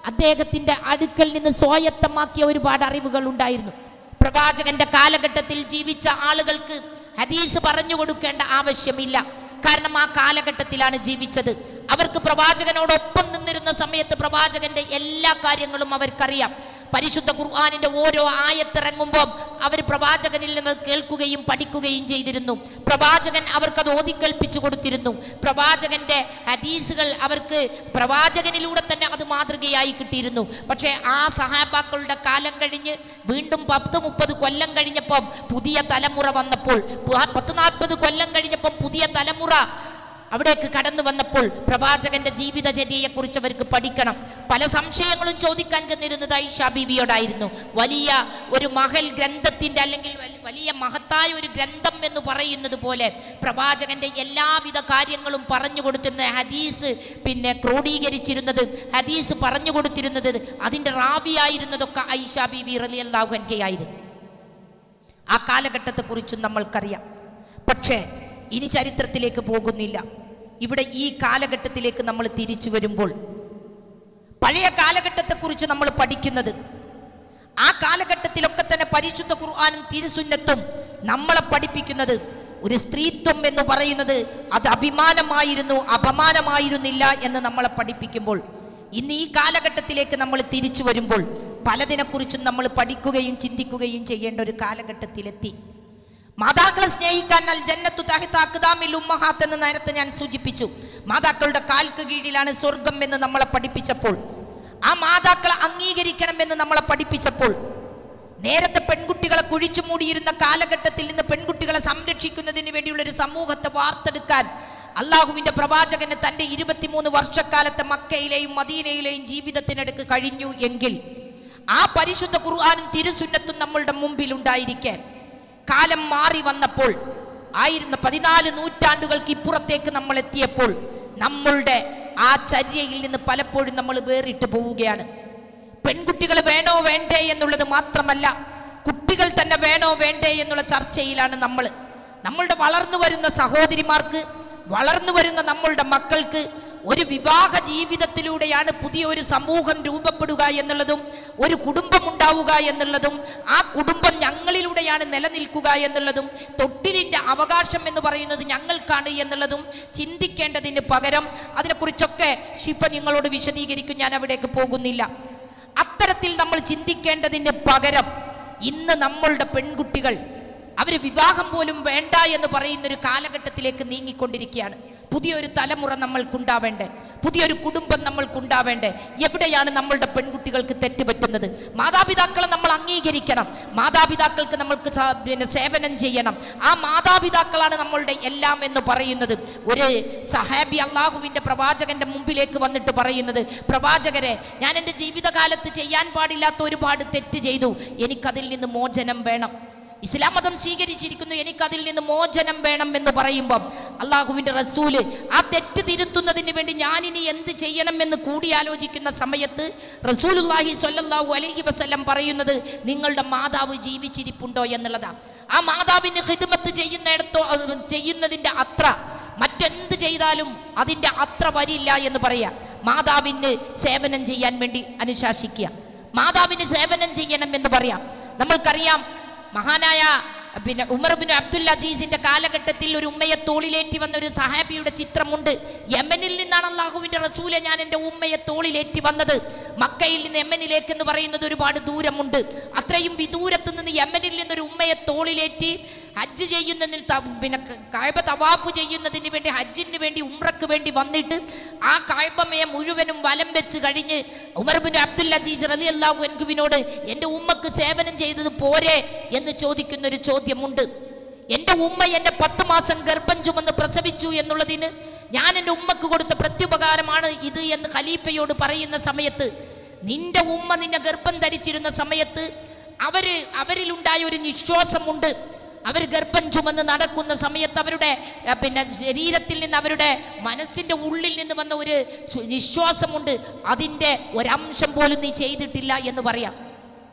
അദ്ദേഹത്തിൻ്റെ അടുക്കൽ നിന്ന് സ്വായത്തമാക്കിയ ഒരുപാട് അറിവുകൾ ഉണ്ടായിരുന്നു. പ്രവാചകന്റെ കാലഘട്ടത്തിൽ ജീവിച്ച ആളുകൾക്ക് ഹദീസ് പറഞ്ഞു കൊടുക്കേണ്ട ആവശ്യമില്ല. കാരണം ആ കാലഘട്ടത്തിലാണ് ജീവിച്ചത്. അവർക്ക് പ്രവാചകനോടൊപ്പം നിന്നിരുന്ന സമയത്ത് പ്രവാചകന്റെ എല്ലാ കാര്യങ്ങളും അവർക്കറിയാം. പരിശുദ്ധ ഖുർആനിന്റെ ഓരോ ആയത്തിറങ്ങുമ്പോൾ അവർ പ്രവാചകനിൽ നിന്ന് കേൾക്കുകയും പഠിക്കുകയും ചെയ്തിരുന്നു. പ്രവാചകൻ അവർക്കത് ഓതിക്കേൽപ്പിച്ചു കൊടുത്തിരുന്നു. പ്രവാചകന്റെ ഹദീസുകൾ അവർക്ക് പ്രവാചകനിലൂടെ തന്നെ അത് മാതൃകയായി കിട്ടിയിരുന്നു. പക്ഷേ ആ സഹാബാക്കളുടെ കാലം കഴിഞ്ഞ് വീണ്ടും 10-30 കൊല്ലം കഴിഞ്ഞപ്പം പുതിയ തലമുറ വന്നപ്പോൾ, 10-40 കൊല്ലം കഴിഞ്ഞപ്പം പുതിയ തലമുറ അവിടേക്ക് കടന്നു വന്നപ്പോൾ പ്രവാചകന്റെ ജീവിതചര്യയെക്കുറിച്ച് അവർക്ക് പഠിക്കണം. പല സംശയങ്ങളും ചോദിക്കാൻ ചെന്നിരുന്നത് ഐഷ ബീവിയോടായിരുന്നു. വലിയ ഒരു മഹൽ ഗ്രന്ഥത്തിന്റെ, അല്ലെങ്കിൽ വലിയ മഹത്തായ ഒരു ഗ്രന്ഥം എന്ന് പറയുന്നത് പോലെ പ്രവാചകന്റെ എല്ലാവിധ കാര്യങ്ങളും പറഞ്ഞു കൊടുത്തിരുന്ന ഹദീസ് ക്രോഡീകരിച്ചിരുന്നത്, ഹദീസ് പറഞ്ഞു കൊടുത്തിരുന്നത്, അതിൻ്റെ റാവിയായിരുന്നതൊക്കെ ഐഷ ബീവി റളിയല്ലാഹു അൻഹയായിരുന്നു. ആ കാലഘട്ടത്തെക്കുറിച്ചും നമ്മൾക്കറിയാം. പക്ഷേ ഇനി ചരിത്രത്തിലേക്ക് പോകുന്നില്ല. ഇവിടെ ഈ കാലഘട്ടത്തിലേക്ക് നമ്മൾ തിരിച്ചു വരുമ്പോൾ പഴയ കാലഘട്ടത്തെക്കുറിച്ച് നമ്മൾ പഠിക്കുന്നത്, ആ കാലഘട്ടത്തിലൊക്കെ തന്നെ പരിശുദ്ധ ഖുർആനും തിരുസുന്നത്തും നമ്മളെ പഠിപ്പിക്കുന്നത് ഒരു സ്ത്രീത്വം എന്ന് പറയുന്നത് അത് അഭിമാനമായിരുന്നു, അപമാനമായിരുന്നില്ല എന്ന് നമ്മളെ പഠിപ്പിക്കുമ്പോൾ, ഇന്ന് ഈ കാലഘട്ടത്തിലേക്ക് നമ്മൾ തിരിച്ചു വരുമ്പോൾ പലതിനെക്കുറിച്ചും നമ്മൾ പഠിക്കുകയും ചിന്തിക്കുകയും ചെയ്യേണ്ട ഒരു കാലഘട്ടത്തിലെത്തി. മാതാക്കളെ സ്നേഹിക്കാൻ അൽ ജന്നത്തു തഹ്ത അഖ്ദാമിൽ ഉമ്മഹാത്ത് എന്ന് നേരത്തെ ഞാൻ സൂചിപ്പിച്ചു. മാതാക്കളുടെ കാൽക്ക് കീഴിലാണ് സ്വർഗം എന്ന് നമ്മളെ പഠിപ്പിച്ചപ്പോൾ, ആ മാതാക്കളെ അംഗീകരിക്കണമെന്ന് നമ്മളെ പഠിപ്പിച്ചപ്പോൾ, നേരത്തെ പെൺകുട്ടികളെ കുഴിച്ചു മൂടിയിരുന്ന കാലഘട്ടത്തിൽ നിന്ന് പെൺകുട്ടികളെ സംരക്ഷിക്കുന്നതിന് വേണ്ടിയുള്ള ഒരു സമൂഹത്തെ വാർത്തെടുക്കാൻ അള്ളാഹുവിന്റെ പ്രവാചകന് തൻ്റെ 23 വർഷക്കാലത്തെ മക്കയിലെയും മദീനയിലെയും ജീവിതത്തിനിടക്ക് കഴിഞ്ഞു എങ്കിൽ, ആ പരിശുദ്ധ ഖുർആനും തിരുസുന്നത്തും നമ്മളുടെ മുമ്പിൽ ഉണ്ടായിരിക്കെ, കാലം മാറി വന്നപ്പോൾ, 14 നൂറ്റാണ്ടുകൾക്ക് ഇപ്പുറത്തേക്ക് നമ്മൾ എത്തിയപ്പോൾ നമ്മളുടെ ആ ചര്യയിൽ നിന്ന് പലപ്പോഴും നമ്മൾ വേറിട്ട് പോവുകയാണ്. പെൺകുട്ടികൾ വേണോ വേണ്ടേ എന്നുള്ളത് മാത്രമല്ല, കുട്ടികൾ തന്നെ വേണോ വേണ്ടേ എന്നുള്ള ചർച്ചയിലാണ് നമ്മൾ. നമ്മളുടെ വളർന്നു വരുന്ന സഹോദരിമാർക്ക്, വളർന്നു വരുന്ന നമ്മളുടെ മക്കൾക്ക് ഒരു വിവാഹ ജീവിതത്തിലൂടെയാണ് പുതിയൊരു സമൂഹം രൂപപ്പെടുക എന്നുള്ളതും, ഒരു കുടുംബം ഉണ്ടാവുക എന്നുള്ളതും, ആ കുടുംബം ഞങ്ങളിലൂടെയാണ് നിലനിൽക്കുക എന്നുള്ളതും, തൊട്ടിലിൻ്റെ അവകാശം എന്ന് പറയുന്നത് ഞങ്ങൾക്കാണ് എന്നുള്ളതും ചിന്തിക്കേണ്ടതിന് പകരം അതിനെക്കുറിച്ചൊക്കെ ഷിഫ നിങ്ങളോട് വിശദീകരിക്കും, ഞാൻ അവിടേക്ക് പോകുന്നില്ല. അത്തരത്തിൽ നമ്മൾ ചിന്തിക്കേണ്ടതിന് പകരം ഇന്ന് നമ്മളുടെ പെൺകുട്ടികൾ അവർ വിവാഹം പോലും വേണ്ട എന്ന് പറയുന്നൊരു കാലഘട്ടത്തിലേക്ക് നീങ്ങിക്കൊണ്ടിരിക്കുകയാണ്. പുതിയൊരു തലമുറ നമ്മൾക്കുണ്ടാവേണ്ടേ, പുതിയൊരു കുടുംബം നമ്മൾക്കുണ്ടാവേണ്ടേ? എവിടെയാണ് നമ്മളുടെ പെൺകുട്ടികൾക്ക് തെറ്റുപറ്റുന്നത്? മാതാപിതാക്കളെ നമ്മൾ അംഗീകരിക്കണം, മാതാപിതാക്കൾക്ക് നമ്മൾക്ക് സേവനം ചെയ്യണം. ആ മാതാപിതാക്കളാണ് നമ്മളുടെ എല്ലാം എന്ന് പറയുന്നത്. ഒരു സഹാബി അള്ളാഹുവിൻ്റെ പ്രവാചകന്റെ മുമ്പിലേക്ക് വന്നിട്ട് പറയുന്നത്, പ്രവാചകരെ, ഞാൻ എൻ്റെ ജീവിതകാലത്ത് ചെയ്യാൻ പാടില്ലാത്ത ഒരുപാട് തെറ്റ് ചെയ്തു, എനിക്കതിൽ നിന്ന് മോചനം വേണം. ഇസ്ലാം മതം സ്വീകരിച്ചിരിക്കുന്നു, എനിക്കതിൽ നിന്ന് മോചനം വേണം എന്ന് പറയുമ്പം അള്ളാഹുവിൻ്റെ റസൂല് ആ തെറ്റ് തിരുത്തുന്നതിന് വേണ്ടി ഞാനിനി എന്ത് ചെയ്യണമെന്ന് കൂടിയാലോചിക്കുന്ന സമയത്ത് റസൂലുള്ളാഹി സ്വല്ലല്ലാഹു അലൈഹി വസല്ലം പറയുന്നത്, നിങ്ങളുടെ മാതാവ് ജീവിച്ചിരിപ്പുണ്ടോ എന്നുള്ളതാണ്. ആ മാതാവിന് ഖിദ്മത്ത് ചെയ്യുന്നതിൻ്റെ അത്ര മറ്റെന്ത് ചെയ്താലും അതിൻ്റെ അത്ര വരില്ല എന്ന് പറയാം. മാതാവിന് സേവനം ചെയ്യാൻ വേണ്ടി അനുശാസിക്കുക, മാതാവിന് സേവനം ചെയ്യണം എന്ന് പറയാം. നമ്മൾക്കറിയാം, മഹാനായ ഉമർ ബിൻ അബ്ദുൽ അസീസിന്റെ കാലഘട്ടത്തിൽ ഒരു ഉമ്മയെ തോളിലേറ്റി വന്ന ഒരു സഹാബിയുടെ ചിത്രമുണ്ട്. യമനിൽ നിന്നാണ് അള്ളാഹുവിന്റെ റസൂലെ ഞാൻ എൻ്റെ ഉമ്മയെ തോളിലേറ്റി വന്നത്. മക്കയിൽ നിന്ന് യമനിലേക്ക് എന്ന് പറയുന്നത് ഒരുപാട് ദൂരമുണ്ട്. അത്രയും വിദൂരത്ത് നിന്ന് യമനിൽ നിന്നൊരു ഉമ്മയെ തോളിലേറ്റി ഹജ്ജ് ചെയ്യുന്നതിന്, പിന്നെ കഅബ തവാഫ് ചെയ്യുന്നതിന് വേണ്ടി, ഹജ്ജിന് വേണ്ടി, ഉംറക്ക് വേണ്ടി വന്നിട്ട് ആ കഅബയെ മുഴുവനും വലം വെച്ച് കഴിഞ്ഞ് ഉമർ ബിൻ അബ്ദുൽ അസീസ് റളിയല്ലാഹു അൻഹുവിനോട് എൻ്റെ ഉമ്മക്ക് സേവനം ചെയ്തത് പോരെ എന്ന് ചോദിക്കുന്നൊരു ചോദ്യമുണ്ട്. എൻ്റെ ഉമ്മ എന്നെ 10 മാസം ഗർഭം ചുമന്ന് പ്രസവിച്ചു എന്നുള്ളതിന് ഞാൻ എൻ്റെ ഉമ്മക്ക് കൊടുത്ത പ്രത്യുപകാരമാണ് ഇത് എന്ന് ഖലീഫയോട് പറയുന്ന സമയത്ത്, നിന്റെ ഉമ്മ നിന്നെ ഗർഭം ധരിച്ചിരുന്ന സമയത്ത് അവരിലുണ്ടായ ഒരു നിശ്വാസമുണ്ട്. അവർ ഗർഭം ചുമന്ന് നടക്കുന്ന സമയത്ത് അവരുടെ ശരീരത്തിൽ നിന്ന്, അവരുടെ മനസ്സിൻ്റെ ഉള്ളിൽ നിന്ന് വന്ന ഒരു നിശ്വാസമുണ്ട്. അതിൻ്റെ ഒരംശം പോലും നീ ചെയ്തിട്ടില്ല എന്ന് പറയാം.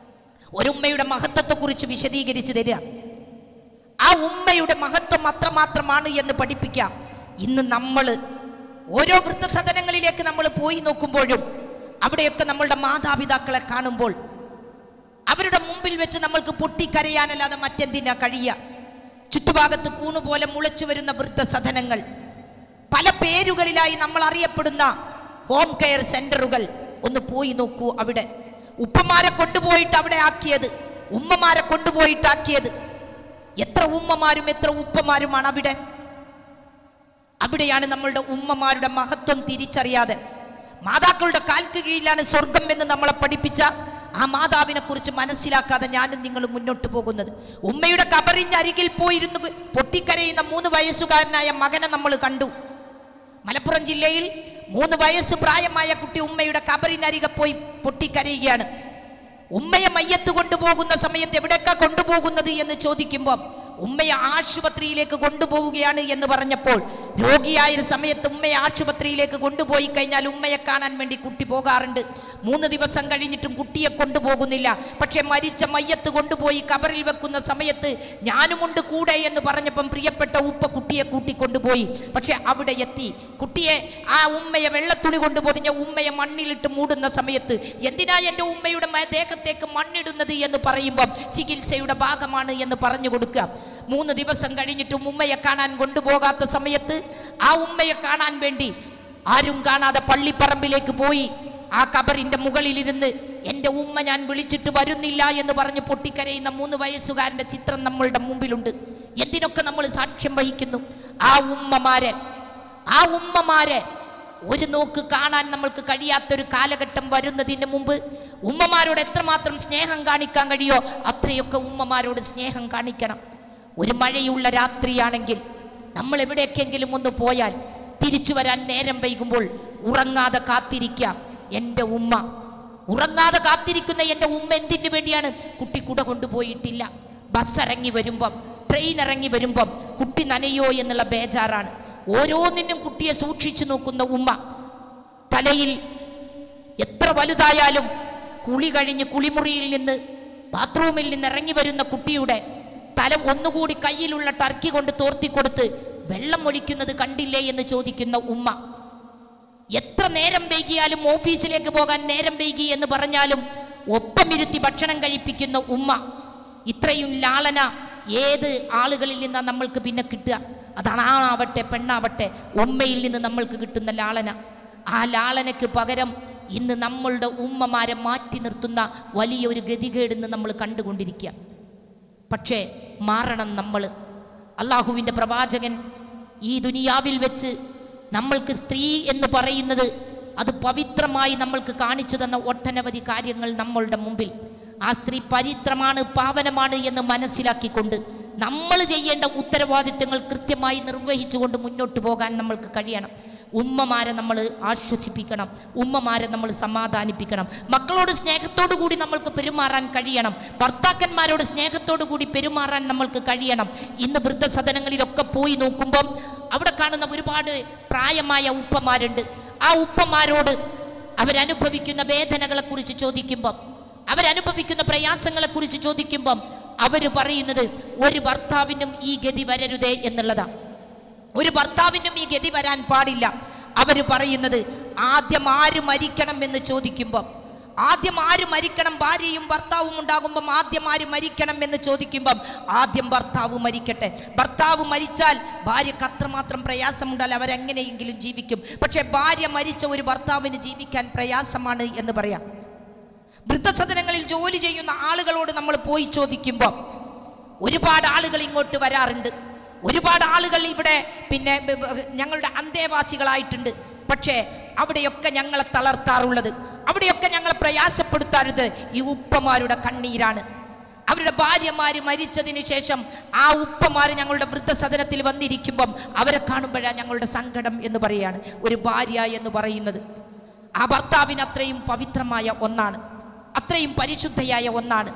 ഒരു ഉമ്മയുടെ മഹത്വത്തെക്കുറിച്ച് വിശദീകരിച്ച് തരിക. ആ ഉമ്മയുടെ മഹത്വം അത്രമാത്രമാണ് എന്ന് പഠിപ്പിക്കാം. ഇന്ന് നമ്മൾ ഓരോ വൃദ്ധസദനങ്ങളിലേക്ക് നമ്മൾ പോയി നോക്കുമ്പോഴും അവിടെയൊക്കെ നമ്മളുടെ മാതാപിതാക്കളെ കാണുമ്പോൾ അവരുടെ മുമ്പിൽ വെച്ച് നമ്മൾക്ക് പൊട്ടിക്കരയാനല്ലാതെ മറ്റെന്തിനാ കഴിയുക? ചുറ്റുഭാഗത്ത് കൂണുപോലെ മുളച്ചു വരുന്ന വൃദ്ധസദനങ്ങൾ, പല പേരുകളിലായി നമ്മൾ അറിയപ്പെടുന്ന ഹോം കെയർ സെന്ററുകൾ ഒന്ന് പോയി നോക്കൂ. അവിടെ ഉപ്പമാരെ കൊണ്ടുപോയിട്ട് അവിടെ ആക്കിയത്, ഉമ്മമാരെ കൊണ്ടുപോയിട്ടാക്കിയത്. എത്ര ഉമ്മമാരും എത്ര ഉപ്പമാരുമാണ് അവിടെ. അവിടെയാണ് നമ്മളുടെ ഉമ്മമാരുടെ മഹത്വം തിരിച്ചറിയാതെ, മാതാക്കളുടെ കാൽക്ക് കീഴിലാണ് സ്വർഗം എന്ന് നമ്മളെ പഠിപ്പിച്ച ആ മാതാവിനെ കുറിച്ച് മനസ്സിലാക്കാതെ ഞാനും നിങ്ങളും മുന്നോട്ട് പോകുന്നത്. ഉമ്മയുടെ കബറിന്റെ അരികിൽ പോയിരുന്നു പൊട്ടിക്കരയുന്ന 3 വയസ്സുകാരനായ മകനെ നമ്മൾ കണ്ടു. മലപ്പുറം ജില്ലയിൽ 3 വയസ്സ് പ്രായമായ കുട്ടി ഉമ്മയുടെ കബറിനരികെ പോയി പൊട്ടിക്കരയുകയാണ്. ഉമ്മയെ മയ്യത്ത് കൊണ്ടുപോകുന്ന സമയത്ത് എവിടേക്കാ കൊണ്ടുപോകുന്നത് എന്ന് ചോദിക്കുമ്പോൾ ഉമ്മയെ ആശുപത്രിയിലേക്ക് കൊണ്ടുപോവുകയാണ് എന്ന് പറഞ്ഞപ്പോൾ, രോഗിയായ സമയത്ത് ഉമ്മയെ ആശുപത്രിയിലേക്ക് കൊണ്ടുപോയി കഴിഞ്ഞാൽ ഉമ്മയെ കാണാൻ വേണ്ടി കുട്ടി പോകാറുണ്ട്. 3 ദിവസം കഴിഞ്ഞിട്ടും കുട്ടിയെ കൊണ്ടുപോകുന്നില്ല. പക്ഷെ മരിച്ച മയ്യത്ത് കൊണ്ടുപോയി കബറിൽ വെക്കുന്ന സമയത്ത് ഞാനുമുണ്ട് കൂടെ എന്ന് പറഞ്ഞപ്പം പ്രിയപ്പെട്ട ഉപ്പ കുട്ടിയെ കൂട്ടിക്കൊണ്ടുപോയി. പക്ഷെ അവിടെ എത്തി കുട്ടിയെ, ആ ഉമ്മയെ വെള്ളത്തുണി കൊണ്ടുപോയി ഉമ്മയെ മണ്ണിലിട്ട് മൂടുന്ന സമയത്ത്, എന്തിനാ എൻ്റെ ഉമ്മയുടെ ദേഹത്തേക്ക് മണ്ണിടുന്നത് എന്ന് പറയുമ്പം ചികിത്സയുടെ ഭാഗമാണ് എന്ന് പറഞ്ഞു കൊടുക്കുക. 3 ദിവസം കഴിഞ്ഞിട്ടും ഉമ്മയെ കാണാൻ കൊണ്ടുപോകാത്ത സമയത്ത് ആ ഉമ്മയെ കാണാൻ വേണ്ടി ആരും കാണാതെ പള്ളിപ്പറമ്പിലേക്ക് പോയി ആ കബറിന്റെ മുകളിലിരുന്ന് എൻ്റെ ഉമ്മ ഞാൻ വിളിച്ചിട്ട് വരുന്നില്ല എന്ന് പറഞ്ഞ് പൊട്ടിക്കരയുന്ന 3 വയസ്സുകാരൻ്റെ ചിത്രം നമ്മളുടെ മുമ്പിലുണ്ട്. എന്തിനൊക്കെ നമ്മൾ സാക്ഷ്യം വഹിക്കുന്നു? ആ ഉമ്മമാരെ ഒരു നോക്ക് കാണാൻ നമ്മൾക്ക് കഴിയാത്തൊരു കാലഘട്ടം വരുന്നതിന് മുമ്പ് ഉമ്മമാരോട് എത്രമാത്രം സ്നേഹം കാണിക്കാൻ കഴിയോ അത്രയൊക്കെ ഉമ്മമാരോട് സ്നേഹം കാണിക്കണം. ഒരു മഴയുള്ള രാത്രിയാണെങ്കിൽ നമ്മൾ എവിടേക്കെങ്കിലും ഒന്ന് പോയാൽ തിരിച്ചു വരാൻ നേരം വൈകുമ്പോൾ ഉറങ്ങാതെ കാത്തിരിക്കാം. എൻ്റെ ഉമ്മ, ഉറങ്ങാതെ കാത്തിരിക്കുന്ന എൻ്റെ ഉമ്മ എന്തിനു വേണ്ടിയാണ്? കുട്ടി കുട കൊണ്ടുപോയിട്ടില്ല. ബസ് ഇറങ്ങി വരുമ്പം, ട്രെയിൻ ഇറങ്ങി വരുമ്പം കുട്ടി നനയോ എന്നുള്ള ബേജാറാണ്. ഓരോന്നിനും കുട്ടിയെ സൂക്ഷിച്ചു നോക്കുന്ന ഉമ്മ. തലയിൽ എത്ര വലുതായാലും കുളി കഴിഞ്ഞ് കുളിമുറിയിൽ നിന്ന്, ബാത്റൂമിൽ നിന്ന് ഇറങ്ങി വരുന്ന കുട്ടിയുടെ തല ഒന്നുകൂടി കയ്യിലുള്ള ടർക്കി കൊണ്ട് തോർത്തിക്കൊടുത്ത് വെള്ളം ഒഴിക്കുന്നത് കണ്ടില്ലേ എന്ന് ചോദിക്കുന്ന ഉമ്മ. എത്ര നേരം വൈകിയാലും, ഓഫീസിലേക്ക് പോകാൻ നേരം വൈകി എന്ന് പറഞ്ഞാലും ഒപ്പമിരുത്തി ഭക്ഷണം കഴിപ്പിക്കുന്ന ഉമ്മ. ഇത്രയും ലാളന ഏത് ആളുകളിൽ നിന്നാണ് നമ്മൾക്ക് പിന്നെ കിട്ടുക? അതാണ് ആണാവട്ടെ പെണ്ണാവട്ടെ ഉമ്മയിൽ നിന്ന് നമ്മൾക്ക് കിട്ടുന്ന ലാളന. ആ ലാളനയ്ക്ക് പകരം ഇന്ന് നമ്മളുടെ ഉമ്മമാരെ മാറ്റി നിർത്തുന്ന വലിയൊരു ഗതികേടെന്ന് നമ്മൾ കണ്ടുകൊണ്ടിരിക്കുക. പക്ഷേ മാറണം നമ്മൾ. അള്ളാഹുവിൻ്റെ പ്രവാചകൻ ഈ ദുനിയാവിൽ വെച്ച് നമ്മൾക്ക് സ്ത്രീ എന്ന് പറയുന്നത് അത് പവിത്രമായി നമ്മൾക്ക് കാണിച്ചു തന്ന ഒട്ടനവധി കാര്യങ്ങൾ നമ്മളുടെ മുമ്പിൽ. ആ സ്ത്രീ പവിത്രമാണ്, പാവനമാണ് എന്ന് മനസ്സിലാക്കിക്കൊണ്ട് നമ്മൾ ചെയ്യേണ്ട ഉത്തരവാദിത്തങ്ങൾ കൃത്യമായി നിർവഹിച്ചുകൊണ്ട് മുന്നോട്ട് പോകാൻ നമ്മൾക്ക് കഴിയണം. ഉമ്മമാരെ നമ്മൾ ആശ്വസിപ്പിക്കണം, ഉമ്മമാരെ നമ്മൾ സമാധാനിപ്പിക്കണം, മക്കളോട് സ്നേഹത്തോടു കൂടി നമ്മൾക്ക് പെരുമാറാൻ കഴിയണം, ഭർത്താക്കന്മാരോട് സ്നേഹത്തോടു കൂടി പെരുമാറാൻ നമ്മൾക്ക് കഴിയണം. ഇന്ന് വൃദ്ധസദനങ്ങളിലൊക്കെ പോയി നോക്കുമ്പം അവിടെ കാണുന്ന ഒരുപാട് പ്രായമായ ഉപ്പമാരുണ്ട്. ആ ഉപ്പമാരോട് അവരനുഭവിക്കുന്ന വേദനകളെക്കുറിച്ച് ചോദിക്കുമ്പം, അവരനുഭവിക്കുന്ന പ്രയാസങ്ങളെക്കുറിച്ച് ചോദിക്കുമ്പം അവർ പറയുന്നത് ഒരു ഭർത്താവിനും ഈ ഗതി വരരുതേ എന്നുള്ളതാണ്. ഒരു ഭർത്താവിനും ഈ ഗതി വരാൻ പാടില്ല. അവർ പറയുന്നത് ആദ്യം ആര് മരിക്കണം എന്ന് ചോദിക്കുമ്പം, ആദ്യം ആര് മരിക്കണം, ഭാര്യയും ഭർത്താവും ഉണ്ടാകുമ്പം ആദ്യം ആര് മരിക്കണം എന്ന് ചോദിക്കുമ്പം ആദ്യം ഭർത്താവ് മരിക്കട്ടെ. ഭർത്താവ് മരിച്ചാൽ ഭാര്യക്ക് അത്രമാത്രം പ്രയാസമുണ്ടാൽ അവരെങ്ങനെയെങ്കിലും ജീവിക്കും. പക്ഷെ ഭാര്യ മരിച്ച ഒരു ഭർത്താവിന് ജീവിക്കാൻ പ്രയാസമാണ് എന്ന് പറയാം. വൃദ്ധസദനങ്ങളിൽ ജോലി ചെയ്യുന്ന ആളുകളോട് നമ്മൾ പോയി ചോദിക്കുമ്പോൾ ഒരുപാട് ആളുകൾ ഇങ്ങോട്ട് വരാറുണ്ട്. ഒരുപാട് ആളുകൾ ഇവിടെ ഞങ്ങളുടെ അന്തേവാസികളായിട്ടുണ്ട്. പക്ഷേ അവിടെയൊക്കെ ഞങ്ങളെ തളർത്താറുള്ളത്, അവിടെയൊക്കെ ഞങ്ങളെ പ്രയാസപ്പെടുത്താറുള്ളത് ഈ ഉപ്പമാരുടെ കണ്ണീരാണ്. അവരുടെ ഭാര്യമാര് മരിച്ചതിന് ശേഷം ആ ഉപ്പമാര് ഞങ്ങളുടെ വൃദ്ധസദനത്തിൽ വന്നിരിക്കുമ്പം അവരെ കാണുമ്പോഴാണ് ഞങ്ങളുടെ സങ്കടം എന്ന് പറയാണ്. ഒരു ഭാര്യ എന്ന് പറയുന്നത് ആ ഭർത്താവിന് അത്രയും പവിത്രമായ ഒന്നാണ്, അത്രയും പരിശുദ്ധയായ ഒന്നാണ്.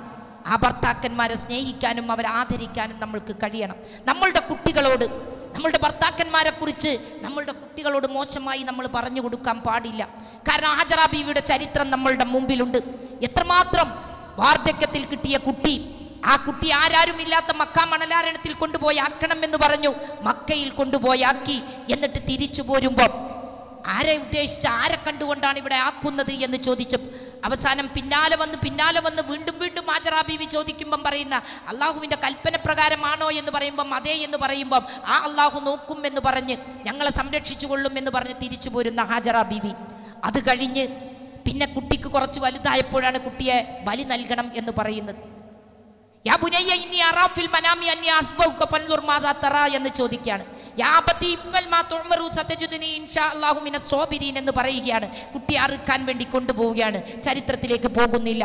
ആ ഭർത്താക്കന്മാരെ സ്നേഹിക്കാനും അവരെ ആദരിക്കാനും നമ്മൾക്ക് കഴിയണം. നമ്മളുടെ കുട്ടികളോട് നമ്മളുടെ ഭർത്താക്കന്മാരെ കുറിച്ച് നമ്മളുടെ കുട്ടികളോട് മോശമായി നമ്മൾ പറഞ്ഞു കൊടുക്കാൻ പാടില്ല. കാരണം ഹാജറ ബീവിയുടെ ചരിത്രം നമ്മളുടെ മുമ്പിലുണ്ട്. എത്രമാത്രം വാർദ്ധക്യത്തിൽ കിട്ടിയ കുട്ടി, ആ കുട്ടി ആരാരുമില്ലാത്ത മക്ക മണലാരണത്തിൽ കൊണ്ടുപോയി ആക്കണം എന്ന് പറഞ്ഞു. മക്കയിൽ കൊണ്ടുപോയി ആക്കി. എന്നിട്ട് തിരിച്ചു പോരുമ്പോൾ ആരെ ഉദ്ദേശിച്ച്, ആരെ കണ്ടുകൊണ്ടാണ് ഇവിടെ ആക്കുന്നത് എന്ന് ചോദിച്ചു. അവസാനം പിന്നാലെ വന്ന് വീണ്ടും വീണ്ടും ഹാജറ ബീവി ചോദിക്കുമ്പം പറയുന്ന അള്ളാഹുവിൻ്റെ കൽപ്പന പ്രകാരമാണോ എന്ന് പറയുമ്പം അതെ എന്ന് പറയുമ്പം ആ അള്ളാഹു നോക്കും എന്ന് പറഞ്ഞ് ഞങ്ങളെ സംരക്ഷിച്ചു കൊള്ളും എന്ന് പറഞ്ഞ് തിരിച്ചു പോരുന്ന ഹാജറ ബീവി. അത് കഴിഞ്ഞ് പിന്നെ കുട്ടിക്ക് കുറച്ച് വലുതായപ്പോഴാണ് കുട്ടിയെ ബലി നൽകണം എന്ന് പറയുന്നത്. യാ ബുനയ്യ ഇന്നി അറാ ഫിൽ മനാമി അന്നി അസ്ബൗക ഫൻദുർ മാദാ തറാ എന്ന് ചോദിക്കുകയാണ്. യാ ബതി ഫൽ മാ തുഅ്മറു സതജുദുനി ഇൻഷാ അല്ലാഹു മിനസ് സ്വാബിരീൻ എന്ന് പറയുകയാണ്. കുട്ടി അറുക്കാൻ വേണ്ടി കൊണ്ടുപോവുകയാണ്. ചരിത്രത്തിലേക്ക് പോകുന്നില്ല.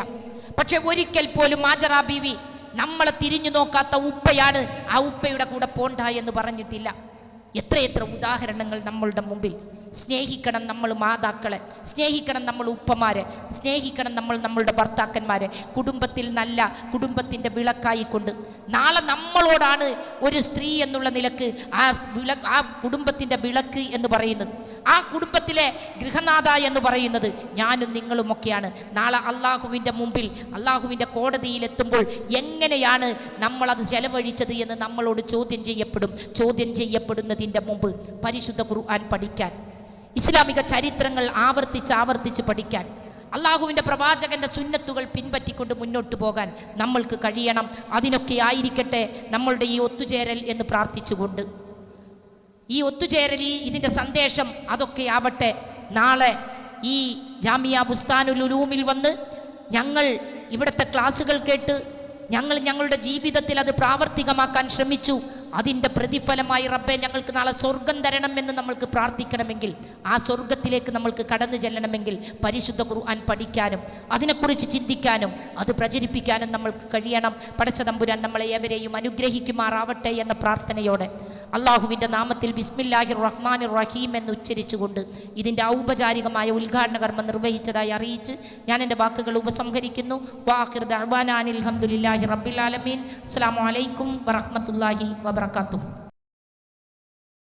പക്ഷെ ഒരിക്കൽ പോലും ഹാജറ ബീവി നമ്മളെ തിരിഞ്ഞു നോക്കാത്ത ഉപ്പയാണ്, ആ ഉപ്പയുടെ കൂടെ പോണ്ട എന്ന് പറഞ്ഞിട്ടില്ല. എത്രയെത്ര ഉദാഹരണങ്ങൾ നമ്മളുടെ മുമ്പിൽ. സ്നേഹിക്കണം നമ്മൾ മാതാക്കളെ, സ്നേഹിക്കണം നമ്മൾ ഉപ്പമാരെ, സ്നേഹിക്കണം നമ്മളുടെ ഭർത്താക്കന്മാരെ. കുടുംബത്തിൽ നല്ല കുടുംബത്തിൻ്റെ വിളക്കായിക്കൊണ്ട് നാളെ നമ്മളോടാണ് ഒരു സ്ത്രീ എന്നുള്ള നിലക്ക് ആ കുടുംബത്തിൻ്റെ വിളക്ക് എന്ന് പറയുന്നത്, ആ കുടുംബത്തിലെ ഗൃഹനാഥ എന്ന് പറയുന്നത് ഞാനും നിങ്ങളുമൊക്കെയാണ്. നാളെ അള്ളാഹുവിൻ്റെ മുമ്പിൽ, അള്ളാഹുവിൻ്റെ കോടതിയിലെത്തുമ്പോൾ എങ്ങനെയാണ് നമ്മളത് ചെലവഴിച്ചത് എന്ന് നമ്മളോട് ചോദ്യം ചെയ്യപ്പെടും. ചോദ്യം ചെയ്യപ്പെടുന്നതിൻ്റെ മുമ്പ് പരിശുദ്ധ ഖുർആൻ പഠിക്കാൻ, ഇസ്ലാമിക ചരിത്രങ്ങൾ ആവർത്തിച്ച് പഠിക്കാൻ, അള്ളാഹുവിൻ്റെ പ്രവാചകൻ്റെ സുന്നത്തുകൾ പിൻപറ്റിക്കൊണ്ട് മുന്നോട്ട് പോകാൻ നമ്മൾക്ക് കഴിയണം. അതിനൊക്കെ ആയിരിക്കട്ടെ നമ്മളുടെ ഈ ഒത്തുചേരൽ എന്ന് പ്രാർത്ഥിച്ചുകൊണ്ട്, ഈ ഒത്തുചേരൽ, ഇതിൻ്റെ സന്ദേശം അതൊക്കെ ആവട്ടെ. നാളെ ഈ ജാമിയ ബുസ്താനുൽ ഉലൂമിൽ വന്ന് ഞങ്ങൾ ഇവിടുത്തെ ക്ലാസ്സുകൾ കേട്ട് ഞങ്ങളുടെ ജീവിതത്തിൽ അത് പ്രാവർത്തികമാക്കാൻ ശ്രമിച്ചു. അതിൻ്റെ പ്രതിഫലമായി റബ്ബെ ഞങ്ങൾക്ക് നാളെ സ്വർഗം തരണം എന്ന് നമ്മൾക്ക് പ്രാർത്ഥിക്കണമെങ്കിൽ, ആ സ്വർഗത്തിലേക്ക് നമ്മൾക്ക് കടന്നു ചെല്ലണമെങ്കിൽ പരിശുദ്ധ ഖുർആൻ പഠിക്കാനും അതിനെക്കുറിച്ച് ചിന്തിക്കാനും അത് പ്രചരിപ്പിക്കാനും നമ്മൾക്ക് കഴിയണം. പടച്ച തമ്പുരാൻ നമ്മളെ ഏവരെയും അനുഗ്രഹിക്കുമാറാവട്ടെ എന്ന പ്രാർത്ഥനയോടെ അള്ളാഹുവിൻ്റെ നാമത്തിൽ ബിസ്മില്ലാഹിർ റഹ്മാനിർ റഹീം എന്ന് ഉച്ചരിച്ചുകൊണ്ട് ഇതിൻ്റെ ഔപചാരികമായ ഉദ്ഘാടന കർമ്മം നിർവഹിച്ചതായി അറിയിച്ച് ഞാൻ എൻ്റെ വാക്കുകൾ ഉപസംഹരിക്കുന്നു. വാഖിർ ദഅ്വാനാ അനിൽ ഹംദുലില്ലാഹി റബ്ബിൽ ആലമീൻ. അസ്സലാമു അലൈക്കും വറഹ്മത്തുള്ളാഹി വബറകാതുഹു.